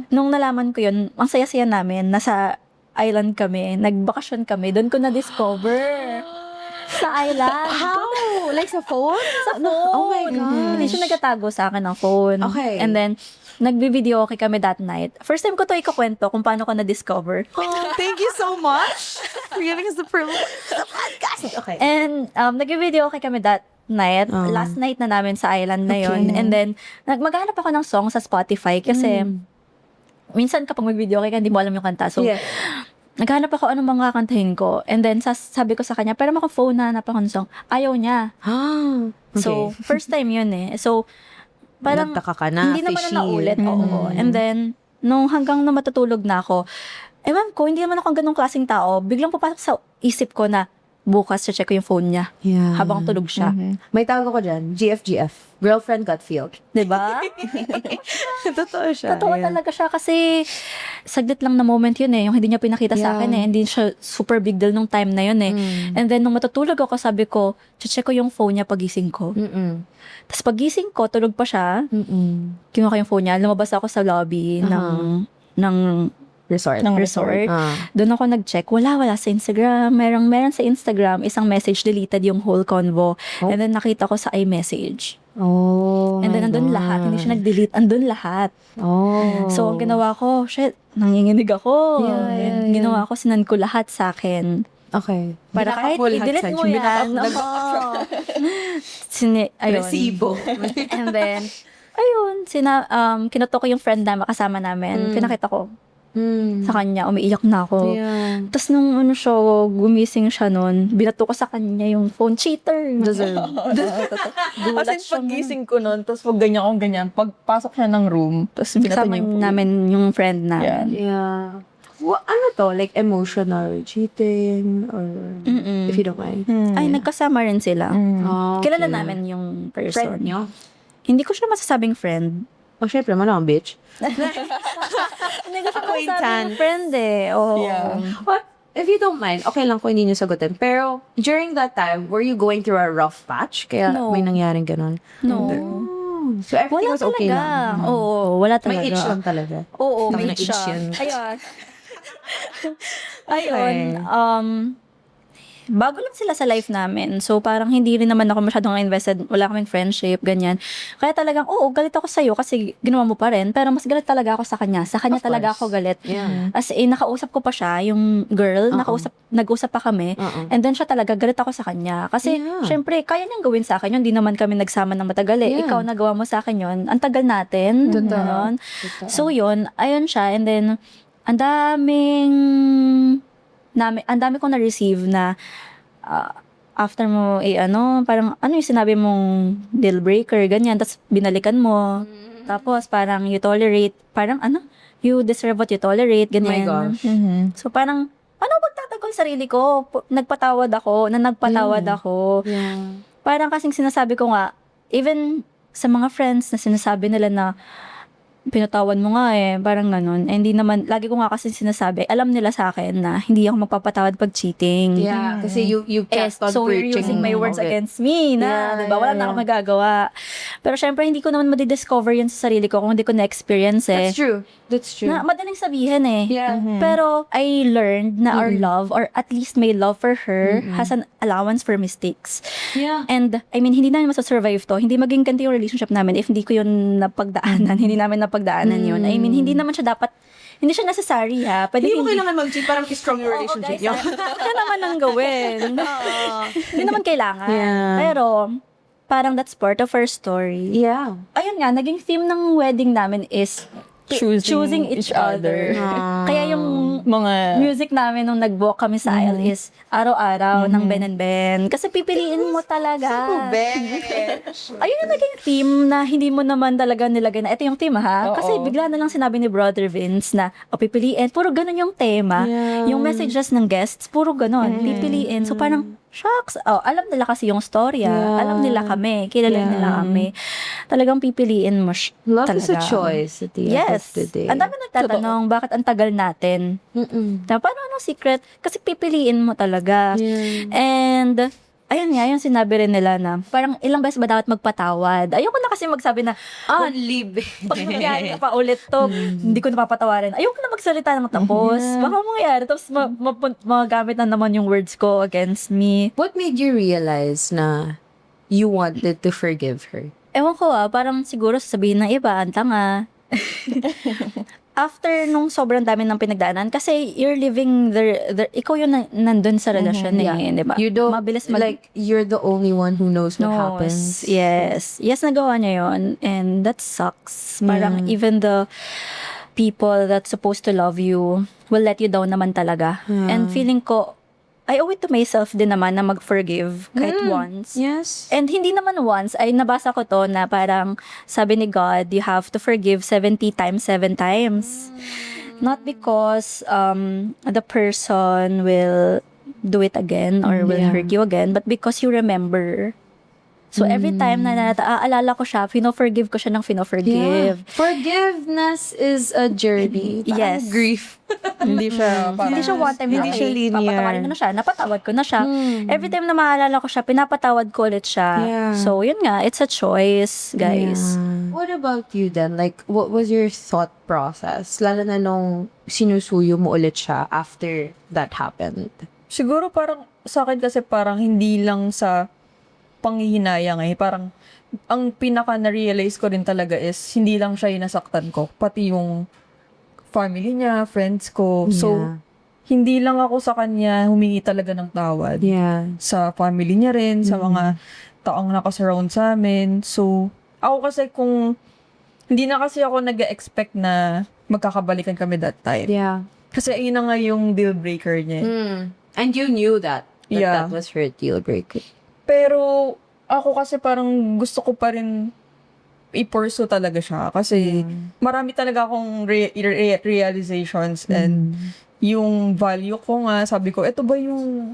A: nung nalaman ko yun, ang saya-saya namin, nasa island kami, nagbakasyon kami, doon ko na-discover. Sa island.
B: How? Like sa phone?
A: Sa phone.
B: Oh my gosh.
A: Hindi siya nagtatago sa akin ng phone.
B: Okay.
A: And then, nagbi-video okay kami that night. First time ko to ikukwento kung paano ko na-discover.
B: Oh, thank you so much for giving us the privilege of the podcast. Okay.
A: And nag-video okay kami that night. Last night na namin sa island na yon.
B: Okay.
A: And then, maghanap ako ng song sa Spotify kasi minsan kapag mag-video okay ka, hindi mo alam yung kanta. So,
B: Yeah.
A: naghanap ako anong mga kantahin ko. And then, sabi ko sa kanya, pero maka-phone na hanap ako ng song. Ayaw niya.
B: Okay.
A: So, first time yun eh. So, parang,
B: Nagtaka ka na,
A: hindi naman
B: fishy.
A: na naulit. Oo. And then, nung hanggang na matutulog na ako, ewan ko, hindi naman ako ganong klaseng tao. Biglang papasok sa isip ko na, bukas check ko yung phone niya
D: Yeah.
A: habang tulog siya.
B: May tawag ako dyan, GFGF. Girlfriend Gut Feel.
A: Diba?
D: Totoo siya.
A: Totoo talaga siya kasi saglit lang na moment yun eh. Yung hindi niya pinakita sa
D: Yeah.
A: akin eh. Hindi siya super big deal nung time na yun eh. And then nung matutulog ako, sabi ko, check ko yung phone niya pagising ko. Tapos pagising ko, tulog pa siya. Kinuha ko yung phone niya. Lumabas ako sa lobby ng
B: Resort.
C: Ng
A: resort.
B: Ah.
A: Doon ako nag-check. Wala sa Instagram. Meron sa Instagram, isang message deleted yung whole convo. And then nakita ko sa iMessage.
D: Oh.
A: And then
D: my
A: andun
D: God.
A: lahat. Hindi siya nag-delete. Andun lahat.
D: Oh.
A: So, ang ginawa ko, shit, nanginginig ako.
D: Yeah.
A: Ginawa ko, sinand ko lahat sa akin.
D: Okay.
A: Para kahit
B: Binakap mo lahat
A: i-delete
B: sa
A: mo
B: akin.
A: yan. Ayun.
B: Resibo.
A: And then, ayun, kinuto ko yung friend na kasama namin. Pinakita ko sa kanya, umiiyak na ako.
D: Yeah.
A: Tapos nung gumising siya nun, binato ko sa kanya yung phone. Cheater!
D: Deserve.
C: As in, paggising ko nun, tapos pag ganyan akong ganyan, pagpasok siya ng room, tapos binato
A: Kasama
C: niya yung
A: namin yung friend
C: Yeah.
A: namin.
D: Yeah. Ano to? Like emotional cheating? Or if you don't mind.
A: Ay, nagkasama rin sila.
D: Oh,
A: Kilala
D: okay.
A: namin yung person.
B: Friend nyo?
A: Hindi ko siya masasabing friend.
D: Oh, syempre, malamang bitch.
A: Hindi ko siya
B: Acquaintance.
A: masasabing friend eh. Oh.
C: Yeah.
B: What? If you don't mind, okay lang kung hindi nyo sagutin. Pero, during that time, were you going through a rough patch? Kaya
A: No.
B: may nangyaring ganun?
A: No.
B: So, everything
A: Wala
B: was okay
A: talaga.
B: lang?
A: Oo, wala talaga.
B: May itch lang talaga.
A: Oo,
B: Tama
A: may
B: na
A: itch
B: itch
A: siya.
B: yan.
A: Ayun. Ayun. Bago lang sila sa life namin. So, parang hindi rin naman ako masyadong invested. Wala kaming friendship, ganyan. Kaya talagang, oo, galit ako sa'yo kasi ginawa mo pa rin. Pero mas galit talaga ako sa kanya. Sa kanya
B: Of
A: talaga
B: course.
A: ako galit.
B: Yeah.
A: As in, nakausap ko pa siya, yung girl, nag-usap pa kami. And then siya talaga, galit ako sa kanya. Kasi,
B: Yeah.
A: syempre, kaya niyang gawin sa akin yun. Hindi naman kami nagsama ng matagal eh.
B: Yeah.
A: Ikaw, nagawa mo sa akin yun. Ang tagal natin. Ganon. So, yun. Ayun siya. And then, ang dami kong na-receive na after mo, parang, ano yung sinabi mong deal breaker, ganyan, tapos binalikan mo. Tapos, parang you tolerate, parang, you deserve what you tolerate, ganyan.
B: Oh my gosh.
A: So, parang, paano magtatanggol sarili ko? Nagpatawad ako.
D: Yeah.
A: Parang kasing sinasabi ko nga, even sa mga friends na sinasabi nila na, pinatawad mo nga eh, parang ganun. Eh, hindi naman, lagi ko nga kasi sinasabi, alam nila sa akin na hindi ako magpapatawad pag cheating.
B: Yeah, kasi you kept on
A: So you're
B: preaching
A: using my words
B: of it.
A: against me na,
D: Yeah,
A: diba? Wala na akong magagawa. Pero syempre, hindi ko naman madidiscover yun sa sarili ko kung hindi ko na-experience eh.
B: That's true.
A: Na madaling sabihin eh.
B: Yeah.
A: Pero I learned na our love, or at least my love for her, has an allowance for mistakes.
B: Yeah.
A: And, I mean, hindi namin masasurvive to. Hindi maging ganti yung relationship namin if hindi ko yun napagdaanan. Hindi namin napagdaanan yun. I mean, hindi naman siya dapat, hindi siya necessary ha. Pwede
B: Hindi mo kailangan mag-cheat para strong yung
A: Oo,
B: relationship
A: guys,
B: nyo.
A: Kaya naman ang gawin. Hindi naman kailangan.
D: Yeah.
A: Pero, parang that's part of our story.
B: Yeah.
A: Ayun nga, naging theme ng wedding namin is choosing each other. Kaya yung
C: mga
A: music namin nung nag-walk kami sa aisle is araw-araw ng Ben and Ben. Kasi pipiliin mo talaga. Ayun yung naging theme na hindi mo naman talaga nilagay na ito yung theme ha.
C: Oo.
A: Kasi bigla na lang sinabi ni Brother Vince na pipiliin. Puro ganun yung tema.
D: Yeah.
A: Yung messages ng guests, puro ganun. Pipiliin. So parang, shucks. Alam nila kasi yung storya.
D: Yeah.
A: Alam nila kami. Kilala
D: Yeah.
A: nila kami. Talagang pipiliin mo
B: Love
A: talaga.
B: is a choice at the end of
A: Yes.
B: the day.
A: Ang dami nagtatanong, bakit ang tagal natin? Na, paano anong secret? Kasi pipiliin mo talaga. And, ayun nga, yung sinabi rin nila na, parang ilang beses ba dapat magpatawad? Ayoko na kasi magsabi na,
B: Live.
A: pag nangyari pa ulit to, hindi ko napapatawarin. Ayoko na magsalita ng tapos. Baka mangyari, tapos magamit na naman yung words ko against me.
B: What made you realize na you wanted to forgive her?
A: Ewan ko parang siguro sasabihin ng iba, ang tanga. After nung sobrang dami ng pinagdaanan, kasi you're living ikaw yung nandun sa relasyon di ba?
B: You don't,
A: Mabilis
B: like, you're the only one who knows what happens.
A: Yes. Yes, nagawa niya yun. And that sucks. Parang even the people that's supposed to love you will let you down naman talaga. And feeling ko, I owe it to myself din naman na mag-forgive kahit once.
B: Yes.
A: And hindi naman once, ay nabasa ko to na parang sabi ni God, you have to forgive 70 times, 7 times. Not because the person will do it again or will hurt you again, but because you remember. So every time na naaalala ko siya, fino-forgive ko siya ng fino-forgive.
B: Forgiveness is a journey. Parang
A: Yes.
B: grief.
C: Hindi siya parang...
A: Hindi siya one time
B: Hindi
A: na,
B: siya linear.
A: papatawarin ko na siya, napatawad ko na siya. Every time na maalala ko siya, pinapatawad ko ulit siya.
B: Yeah.
A: So, yun nga, it's a choice, guys.
B: What about you then? Like, what was your thought process? Lalo na nung sinusuyo mo ulit siya after that happened.
C: Siguro parang, sa akin kasi parang hindi lang sa panghihinayang parang, ang pinaka na-realize ko rin talaga is, hindi lang siya yung nasaktan ko, pati yung family niya, friends ko. So, hindi lang ako sa kanya humingi talaga ng tawad.
B: Yeah.
C: Sa family niya rin, sa mga taong nakasurround sa amin. So, ako kasi hindi na kasi ako nag-expect na magkakabalikan kami that time.
B: Yeah.
C: Kasi yun na nga yung deal breaker niya.
B: And you knew that
C: Yeah.
B: that was her deal breaker.
C: Pero, ako kasi parang gusto ko pa rin i-pursue talaga siya. Kasi, marami talaga akong realizations and yung value ko nga, sabi ko, eto ba yung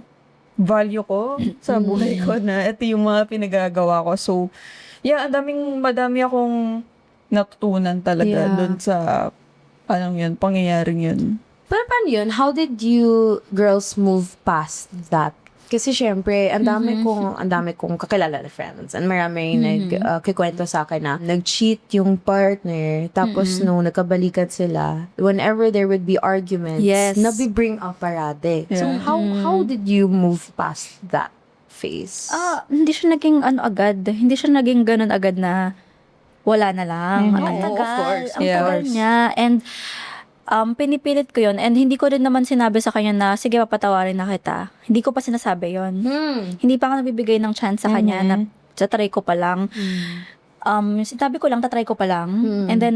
C: value ko sa buhay ko na ito yung mga pinagagawa ko. So, yeah, madami akong natutunan talaga dun sa, pangyayaring yun.
B: Pero paano yun? How did you girls move past that? Kasi syempre, ang dami kong kakilala na friends. And marami nagkikwento sa akin na nag-cheat yung partner. Tapos nung nagkabalikan sila, whenever there would be arguments,
A: Yes.
B: nabi-bring up parade. So
C: Yeah.
B: how did you move past that phase?
A: Hindi siya naging agad. Hindi siya naging ganun agad na wala na lang.
C: Mhm.
A: Ang
B: Oo,
A: tagal.
B: of course.
A: Ang
C: Yeah.
A: tagal niya. And pinipilit ko yun. And hindi ko rin naman sinabi sa kanya na, sige, papatawarin na kita. Hindi ko pa sinasabi yun. Hindi pa ako nabibigay ng chance sa kanya na tatry ko pa lang. Sinabi ko lang, tatry ko pa lang. And then,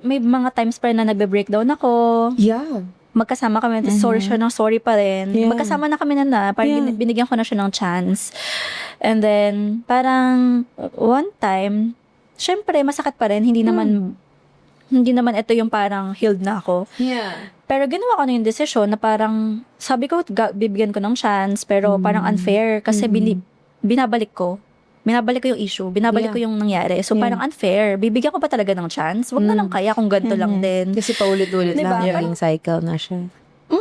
A: may mga times pa rin na nagbe-breakdown ako.
B: Yeah.
A: Magkasama kami. Sorry siya ng sorry pa rin.
B: Yeah.
A: Magkasama na kami na. Parang binigyan ko na siya ng chance. And then, parang, one time, syempre, masakit pa rin. Hindi naman ito yung parang healed na ako.
B: Yeah.
A: Pero ginawa ko na yung desisyon na parang, sabi ko, bibigyan ko ng chance, pero parang unfair kasi binabalik ko yung issue, binabalik ko yung nangyari. So parang unfair, bibigyan ko pa talaga ng chance. Wag na lang kaya kung ganito lang din.
B: Kasi paulit-ulit
A: Diba?
B: lang yung cycle na siya.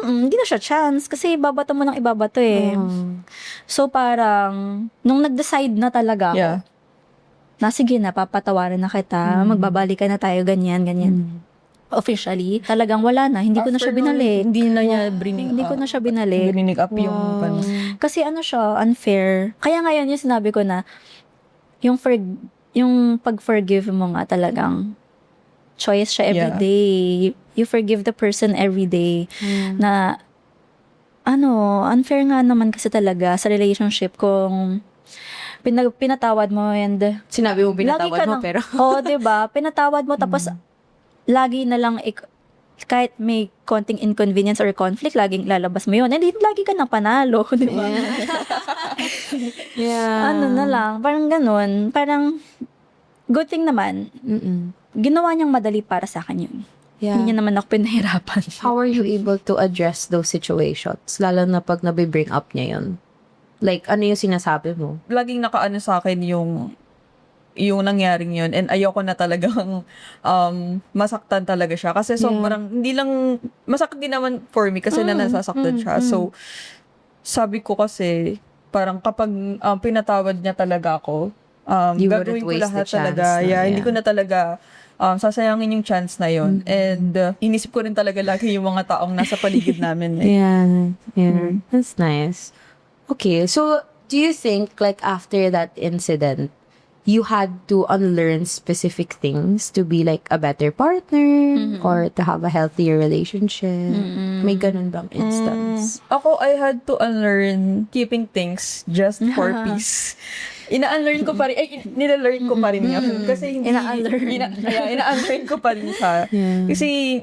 A: Hindi na siya chance kasi ibabato mo ng ibabato eh. So parang, nung nag-decide na talaga ako,
C: Yeah.
A: na sige na, papatawarin na kita, magbabalikan na tayo, ganyan. Officially, talagang wala na, hindi ko na siya
C: After nun,
A: binalik.
C: Hindi na niya bring
A: Hindi ko na siya binalik.
C: Bring up yung
A: Kasi siya, unfair. Kaya ngayon yung sinabi ko na, yung pag-forgive mo nga talagang choice siya every
C: Yeah.
A: day. You forgive the person every day. Na, unfair nga naman kasi talaga sa relationship kung pinatawad mo and
B: Sinabi mo
A: lagi
B: binatawad
A: ka
B: mo,
A: nang-
B: pero...
A: Oo, diba? Pinatawad mo tapos lagi na lang kahit may konting inconvenience or conflict, laging lalabas mo yun. And lagi ka nang panalo, diba?
B: Yeah.
A: Na lang, parang ganun. Parang, good thing naman, ginawa niyang madali para sa akin yun.
B: Yeah.
A: Hindi niya naman ako pinahirapan.
B: How are you able to address those situations? Lalo na pag nabi-bring up niya yun. Like, ano yung sinasabi mo?
C: laging nakaano sa akin yung nangyaring yun and ayoko na talagang masaktan talaga siya kasi sobrang hindi lang masakit din naman for me kasi na nasasaktan siya. So sabi ko kasi parang kapag pinatawad niya talaga ako,
B: You
C: gagawin
B: wouldn't
C: ko
B: waste
C: lahat
B: the chance
C: talaga.
B: na,
C: Yeah, hindi
B: yeah.
C: ko na talaga sasayangin yung chance na yun. And inisip ko rin talaga lagi yung mga taong nasa paligid namin.
B: Yeah. That's nice. Okay, so do you think like after that incident, you had to unlearn specific things to be like a better partner or to have a healthier relationship? May ganun bang instance?
C: Ako, I had to unlearn keeping things just for peace. Ina-unlearn ko pa rin, nila-learn ko pa rin yun. Kasi hindi, ina-unlearn ko pa rin siya. Kasi,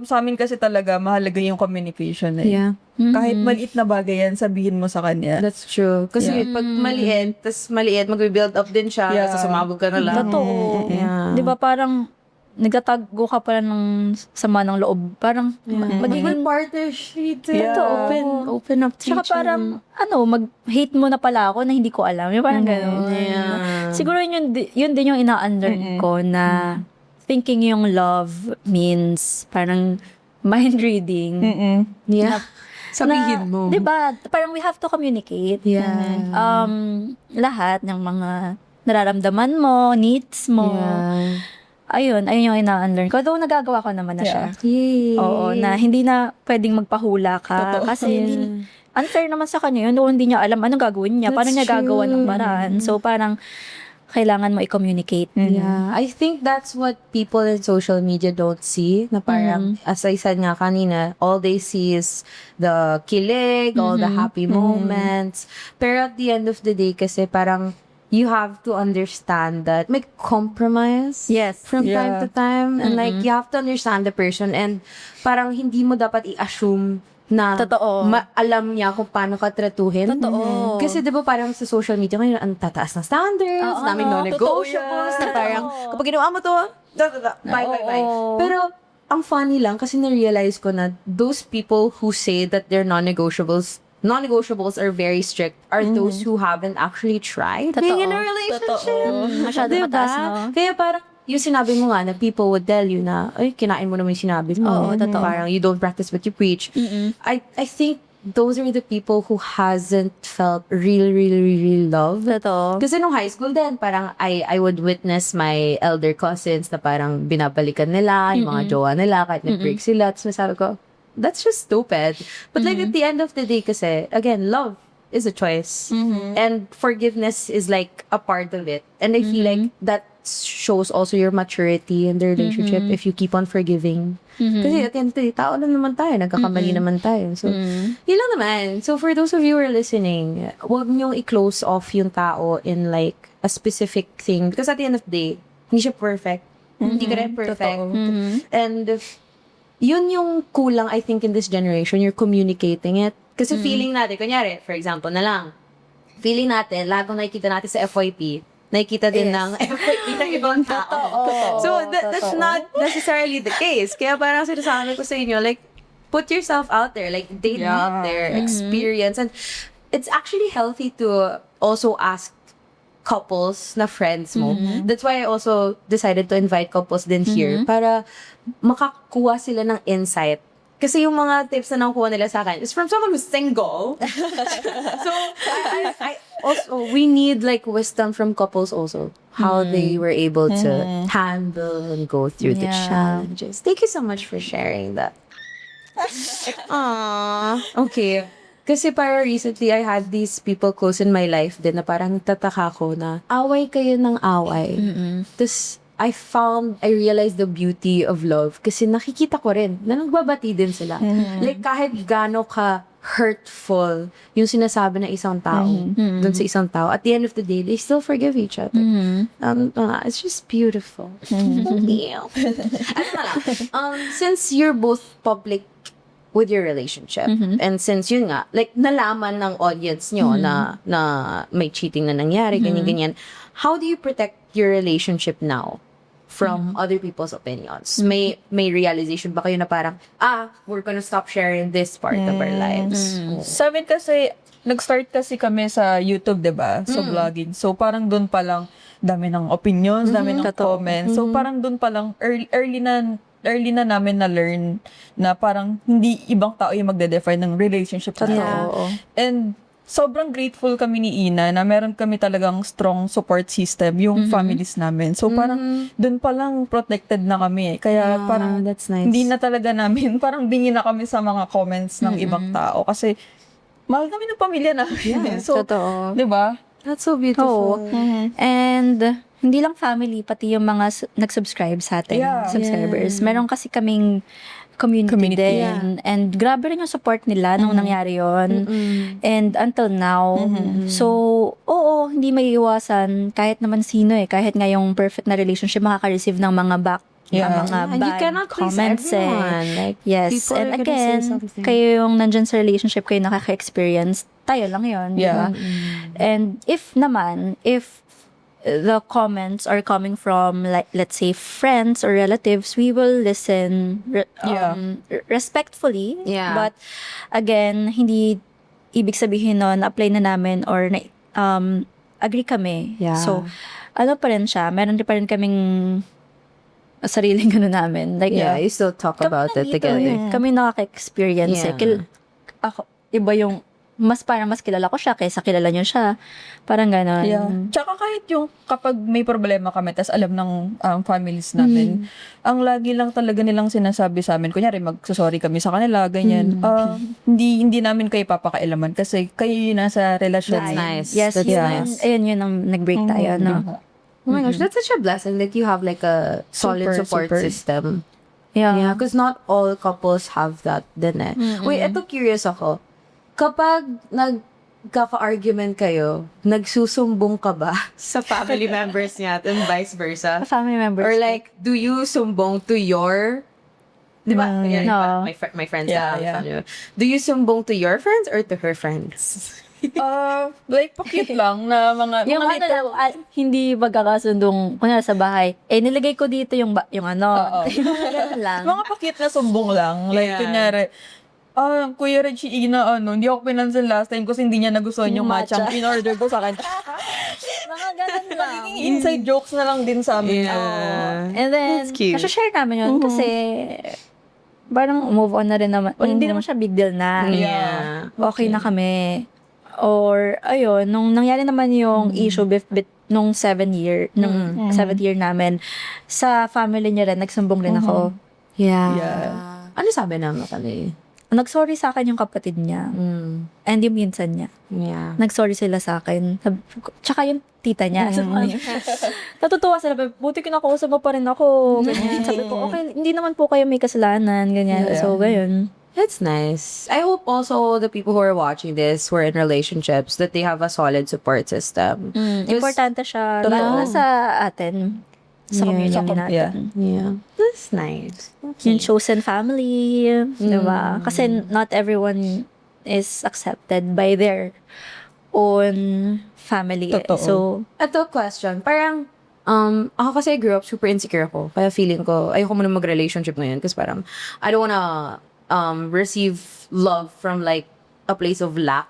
C: sa amin kasi talaga, mahalaga yung communication eh.
B: Yeah.
C: Kahit maliit na bagay yan, sabihin mo sa kanya.
B: That's true. Kasi pag maliit, magbe-build up din siya,
C: Yeah.
B: so sumabog ka na lang.
A: Totoo.
B: Yeah.
A: Di ba parang, nagtatago ka pala ng sama ng loob. Parang, magiging,
B: partnership.
C: Yeah.
B: Open up to
A: tsaka
B: each other.
A: parang, mag-hate mo na pala ako na hindi ko alam. Yung parang gano'n.
B: Yeah.
A: Siguro yun din yung ina-unlearn ko na thinking yung love means parang mind reading.
B: Yeah. Sabihin mo.
A: Diba? Parang we have to communicate.
B: Yeah.
A: Lahat ng mga nararamdaman mo, needs mo.
B: Yeah.
A: Ayun yung ina-unlearn ko. Though nagagawa ko naman na siya.
B: Yay.
A: Oo, na hindi na pwedeng magpahula ka.
C: Totoo.
A: Kasi unfair naman sa kanya yun. Though hindi niya alam anong gagawin niya. Paano niya gagawa ng paraan. So parang kailangan mo i-communicate.
B: Yeah, I think that's what people in social media don't see. Na parang, as I said nga kanina, all they see is the kilig, all the happy moments. Pero at the end of the day, kasi parang, you have to understand that may compromise
A: Yes.
B: from time to time. And like, you have to understand the person. And parang hindi mo dapat i-assume na
A: Totoo.
B: alam niya kung paano ka tratuhin.
A: Totoo.
B: Kasi di ba parang sa social media ngayon, ang tataas na standards,
A: Oo,
B: daming
A: no,
B: non-negotiables,
A: totoo
B: na
A: yan.
B: parang, kapag ginawa mo to, bye.
A: Oo.
B: Pero, ang funny lang, kasi na-realize ko na those people who say that they're non-negotiables are very strict are those who haven't actually tried being in a
A: Totoo.
B: relationship.
A: Masyado
B: Diba?
A: mataas, no?
B: Kaya parang, yung sinabi mo nga na people would tell you na, ay, kinain mo naman yung sinabi mo.
A: Oo, totoo.
B: Parang, you don't practice what you preach. I think those are the people who hasn't felt really love.
A: Totoo.
B: Kasi nung high school din, parang I would witness my elder cousins na parang binabalikan nila, yung mga jowa nila, kahit nag-break sila. Tapos masabi ko, that's just stupid. But like at the end of the day kasi, again, love is a choice. And forgiveness is like a part of it. And I feel like that shows also your maturity in the relationship if you keep on forgiving. Kasi at the end of the day, tao lang naman tayo, nagkakamali naman tayo. So, yun lang naman. So for those of you who are listening, huwag niyong i-close off yung tao in like a specific thing. Because at the end of the day, hindi siya perfect. Hindi ka rin perfect. And yun yung kulang, I think, in this generation. You're communicating it. Kasi feeling natin, kunyari, for example na lang, feeling natin, lahat ng nakikita natin sa FYP, nakikita din ng FYP ng ibang tao. So, that's not necessarily the case. Kaya parang sinasabi ko sa inyo, like, put yourself out there. Like, date out there, experience. And it's actually healthy to also ask couples na friends mo. That's why I also decided to invite couples din here para makakuha sila ng insight. Kasi yung mga tips na nakuha nila sa akin is from someone who's single. So, I also, we need like wisdom from couples also. How they were able to handle and go through the
A: Yeah.
B: challenges. Thank you so much for sharing that. Aww. Okay. Kasi para recently, I had these people close in my life din na parang tataka ko na away kayo ng away. Tapos, I realized the beauty of love kasi nakikita ko rin na nagbabati din sila. Like, kahit gaano ka hurtful yung sinasabi ng isang tao dun sa isang tao, at the end of the day, they still forgive each other. It's just beautiful. Thank you. Ano na lang, since you're both public with your relationship, and since yun nga, like, nalaman ng audience nyo na may cheating na nangyari, ganyan-ganyan, how do you protect your relationship now from other people's opinions? May realization ba kayo na parang, we're gonna stop sharing this part of our lives?
C: Sa amin kasi, nag-start kasi kami sa YouTube, diba? Sa vlogging. So, parang dun palang dami ng opinions, dami ng comments. So, parang dun palang early na namin na-learn na parang hindi ibang tao yung magde-define ng relationship natin. And sobrang grateful kami ni Ina na meron kami talagang strong support system, yung families namin. So, parang dun palang protected na kami. Kaya parang
B: that's nice.
C: hindi na talaga namin, parang bingi na kami sa mga comments ng ibang tao. Kasi mahal kami ng pamilya namin. So,
A: Totoo.
C: di ba?
B: That's so beautiful.
A: And hindi lang family, pati yung mga nag-subscribe sa atin,
C: Yeah.
A: subscribers. Meron kasi kaming community din. And grabe rin yung support nila nung nangyari yon. And until now. So, oo, hindi may iwasan kahit naman sino kahit nga yung perfect na relationship makaka-receive ng mga
C: Yeah.
A: mga
B: And you
A: bad
B: cannot please
A: comments
B: everyone. Like,
A: yes.
B: people
A: And
B: are gonna say
A: again,
B: something.
A: kayo yung nandyan sa relationship, kayo nakaka-experience, tayo lang yun.
C: Yeah.
A: Diba? And if the comments are coming from, like, let's say, friends or relatives, we will listen respectfully.
B: Yeah.
A: But again, hindi ibig sabihin nun, apply na namin or agree kami.
B: Yeah.
A: So, ano pa rin siya, meron pa rin kaming sariling gano'n namin. Like,
B: Yeah, you still talk about it
A: nandito
B: together.
A: eh. Kami nakaka-experience eh.
B: Yeah.
A: Ako, iba yung, parang mas kilala ko siya kaysa kilala niyo siya. Parang gano'n.
C: Yeah. Tsaka kahit yung kapag may problema kami, tas alam ng families namin, ang lagi lang talaga nilang sinasabi sa amin, kunyari magsasorry kami sa kanila, ganyan, hindi namin kayo papakailaman kasi kayo yung nasa relasyon.
B: That's nice.
A: Yes,
B: That's
A: yun,
B: nice.
A: ayun yun ang nag-break tayo, no?
B: Oh my gosh, that's such a blessing that you have like a solid support
C: Super.
B: system.
A: Yeah.
B: Yeah, because not all couples have that din eh. Wait, eto curious ako. Kapag nagkaka-argument kayo, nagsusumbong ka ba sa family members niya and vice versa?
A: Family members.
B: Or like, do you sumbong to your... Di ba? Ayan,
A: No.
B: my friends
C: Yeah,
B: have
C: yeah.
B: family members. Do you sumbong to your friends or to her friends?
C: Like, pakit lang na mga
A: Yung ano lang, hindi magkakasundong, kunyari sa bahay, nilagay ko dito yung ano. Ganun lang.
C: mga pakit na sumbong lang. Like,
B: Yeah.
C: kunyari, Kuya Reggie, hindi ako pinansin last time kasi hindi niya nagustuhan yung matcha.
A: matcha.
C: In-order ko sa akin.
A: Mga ganun lang.
C: Inside jokes na lang din sa amin.
B: Yeah.
A: And then,
B: That's cute.
A: share namin yun kasi parang move on na rin naman. Well, hindi naman siya big deal na.
B: Yeah.
A: Okay na kami. Or, ayun, nung nangyari naman yung issue nung 7th year namin, sa family niya rin, nagsumbong rin ako.
B: Yeah.
C: Yeah.
B: Ano sabi naman kami?
A: Nag-sorry sa akin yung kapatid niya. And yung minsan niya.
B: Yeah.
A: Nag-sorry sila sa akin. Tsaka yung tita niya. So, natutuwa sila. Buti kinakausap mo pa rin ako. Ganyan. Sabi ko, okay, hindi naman po kayo may kasalanan. Ganyan.
C: Yeah.
A: So, gayon.
B: That's nice. I hope also the people who are watching this, who are in relationships, that they have a solid support system.
A: Importante siya. Lalo na sa atin. Sa community natin.
B: Yeah. That's nice.
A: Yung chosen family. Diba? Kasi not everyone is accepted by their own family.
C: Totoo.
A: So,
B: Ito question, parang, ako kasi I grew up super insecure ako. Kaya feeling ko, ayoko muna mag-relationship ngayon kasi parang, I don't wanna receive love from like a place of lack.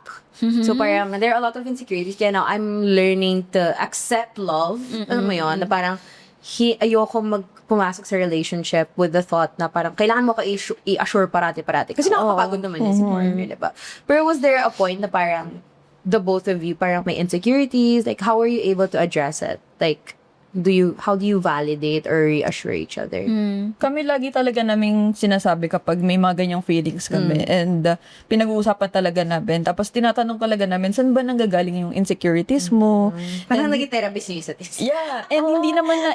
B: So parang, there are a lot of insecurities. Kaya now, I'm learning to accept love. Alam mo yun? Na parang, ayoko pumasok sa relationship with the thought na parang kailangan mo ka i-assure parati. Kasi nakakapagod naman yun siguro, diba? Pero was there a point na parang the both of you parang may insecurities? Like, how were you able to address it? Like, how do you validate or reassure each other?
C: Kami lagi talaga naming sinasabi kapag may mga ganyang feelings kami. And pinag-uusapan talaga namin. Tapos tinatanong talaga namin, saan ba nanggagaling yung insecurities mo?
B: Parang naging therapist yung isa't isa.
C: Yeah. And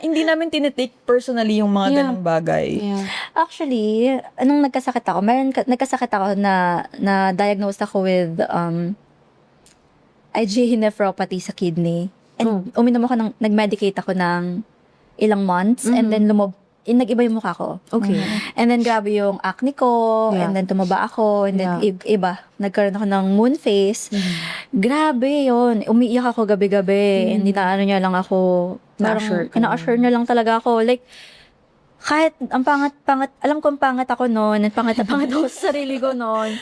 C: hindi namin tinitake personally yung mga ganong bagay.
B: Yeah.
A: actually, nung nagkasakit ako, nagkasakit ako na diagnosed ako with IgA nephropathy sa kidney. And uminom ako nag-medicate ako ng ilang months and then nag-iba yung mukha ko.
B: Okay.
A: And then grabe yung acne ko,
B: Yeah.
A: and then tumaba ako, and then iba. Nagkaroon ako ng moon face. Grabe yun. Umiiyak ako gabi-gabi. Hindi na ano niya lang ako.
B: Na-assure ka
A: Na-assure na lang talaga ako. Like, kahit ang pangat, alam ko ang pangat ako noon, ang pangat ako sa sarili ko noon.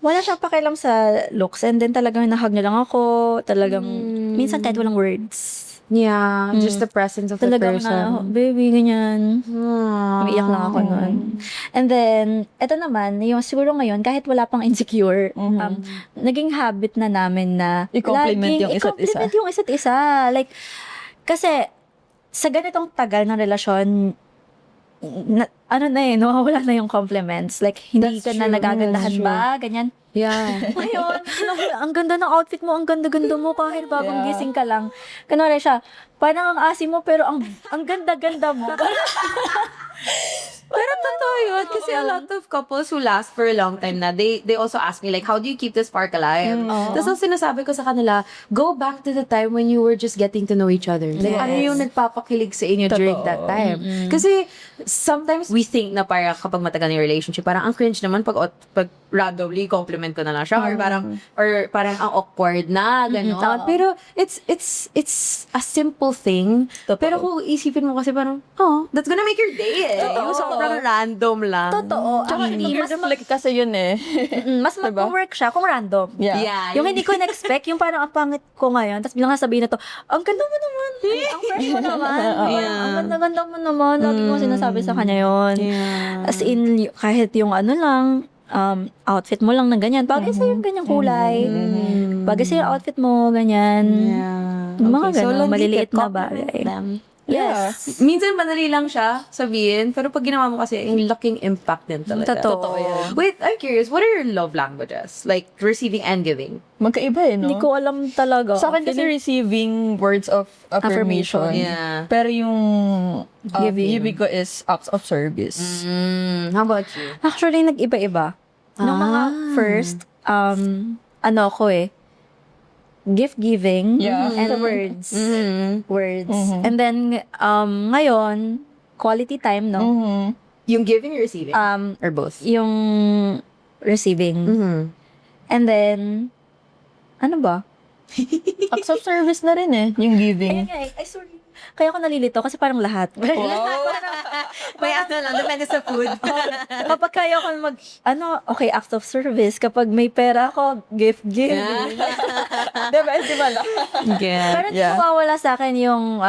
A: Wala siyang pakialam sa looks. And then talagang nahag niya lang ako. Talagang, minsan kahit walang words.
B: Yeah, just the presence of the
A: Talagang
B: person.
A: baby, ganyan. Umiiyak lang ako noon. And then, eto naman, yung siguro ngayon, kahit wala pang insecure, naging habit na namin na
C: I-compliment yung isa't isa.
A: i-compliment yung isa't isa. Like, kasi, sa ganitong tagal ng relasyon, nawawala na yung compliments. Like, hindi
B: That's
A: ka na
B: true.
A: nagagandahan
B: That's
A: ba? Ganyan.
B: Yeah.
A: Ngayon, ang ganda ng outfit mo, ang ganda-ganda mo kahit bagong gising ka lang. Kunwari siya, parang ang asim mo, pero ang ganda-ganda mo. Pero
B: totoo yun. Kasi a lot of couples who last for a long time na, they also ask me, like, how do you keep the spark alive? Tapos ang sinasabi ko sa kanila, go back to the time when you were just getting to know each other. Like, ano yung nagpapakilig sa inyo during that time? Kasi, sometimes we think na parang kapag matagal na yung relationship, parang ang cringe naman pag randomly compliment ko na lang siya, or parang ang awkward na, gano'n. Pero, it's a simple thing. Pero kung isipin mo kasi parang, that's gonna make your day eh. Yung sobrang random lang.
A: Totoo.
C: Tsaka
A: Actually,
C: i-reflect kasi yun eh.
A: mas mag-work siya kung random.
C: Yeah.
A: Yung hindi ko in-expect, yung parang ang pangit ko ngayon, tapos bilang sabihin na to, ang ganda mo naman, ang fresh mo naman, ang ganda-ganda mo naman, lagi mo sinasabi sa kanya yun. As in, kahit yung ano lang, outfit mo lang ng ganyan, bagay sa'yo yung ganyang kulay, bagay sa'yo yung outfit mo, ganyan. Mga ganun, maliliit na bagay. Yes.
B: Minsan madali lang siya sabihin, pero pag ginawa mo kasi, yung laking impact din talaga.
A: Totoo.
B: Wait, I'm curious, what are your love languages? Like, receiving and giving?
C: Magkaiba eh, no?
A: Hindi ko alam talaga.
C: Sa akin kasi receiving words of affirmation.
B: Yeah.
C: Pero yung
A: Giving.
C: giving ko is acts of service.
B: How about you?
A: Actually, nag-iba-iba. Nung mga first, ano ko eh, gift-giving
C: Yeah.
A: and words. Words. And then, ngayon, quality time, no?
B: Yung giving or receiving? Or both?
A: Yung receiving. And then, ano ba?
C: Acts of service na rin eh, yung giving.
A: Ayun nga eh. Ay, sorry. Kaya ako nalilito kasi parang lahat.
B: May ano lang, depende sa food.
A: Kapag kaya ko okay, act of service. Kapag may pera ako, gift.
C: Diba? Diba lang?
A: Pero hindi mawawala sa akin yung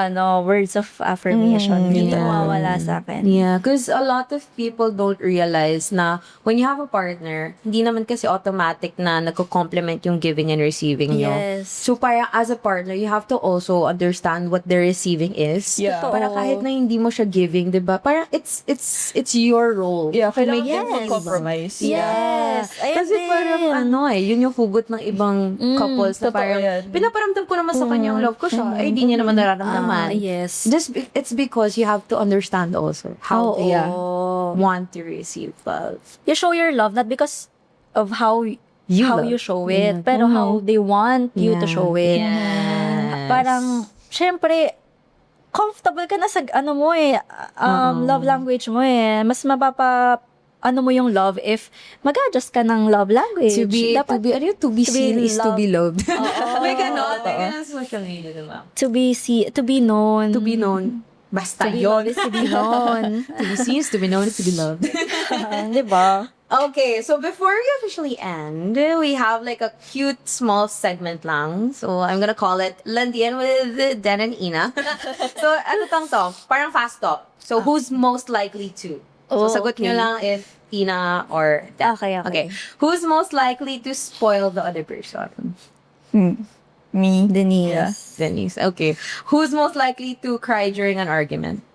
A: words of affirmation. Hindi mawawala sa akin.
B: Yeah, because a lot of people don't realize na when you have a partner, hindi naman kasi automatic na nagko-complement yung giving and receiving nyo.
A: Yes.
B: So, parang as a partner, you have to also understand what the receiving is.
C: Yeah.
B: Para kahit na hindi mo siya giving, di ba? Parang it's your role.
C: Yeah,
B: to
C: kailangan
B: make
C: din
B: it
C: mag-compromise.
A: Yes. Ayun
B: Kasi
A: din.
B: parang yun yung hugot ng ibang couples na
C: totoo
B: parang,
C: yan.
B: pinaparamdam ko naman sa kanya yung love ko siya, ay di niya naman nararamdaman.
A: Yes.
B: It's because you have to understand also how they
A: Oo.
B: want to receive love.
A: You show your love not because of how
B: love.
A: you show it, pero how they want you to show it.
B: Yes.
A: Parang, syempre, comfortable ka na sa love language mo eh. Mas mo yung love if mag-adjust ka ng love language.
B: To be seen is to be loved. May ganon. May
C: Totoo.
B: ganon sa social media, diba?
A: To be known.
B: To be known. Basta
A: To be
B: yun.
A: loved is to be known.
B: To be seen is to be known is to be loved.
A: Di ba?
B: Okay, so before we officially end, we have like a cute small segment lang. So I'm gonna call it Landian with Dan and Ina. So ano tong to? Parang fast talk. So who's most likely to? So sagot nyo lang if Ina or Dan.
A: Okay.
B: Who's most likely to spoil the other person?
C: Me.
A: Denise.
B: Denise. Okay. Who's most likely to cry during an argument?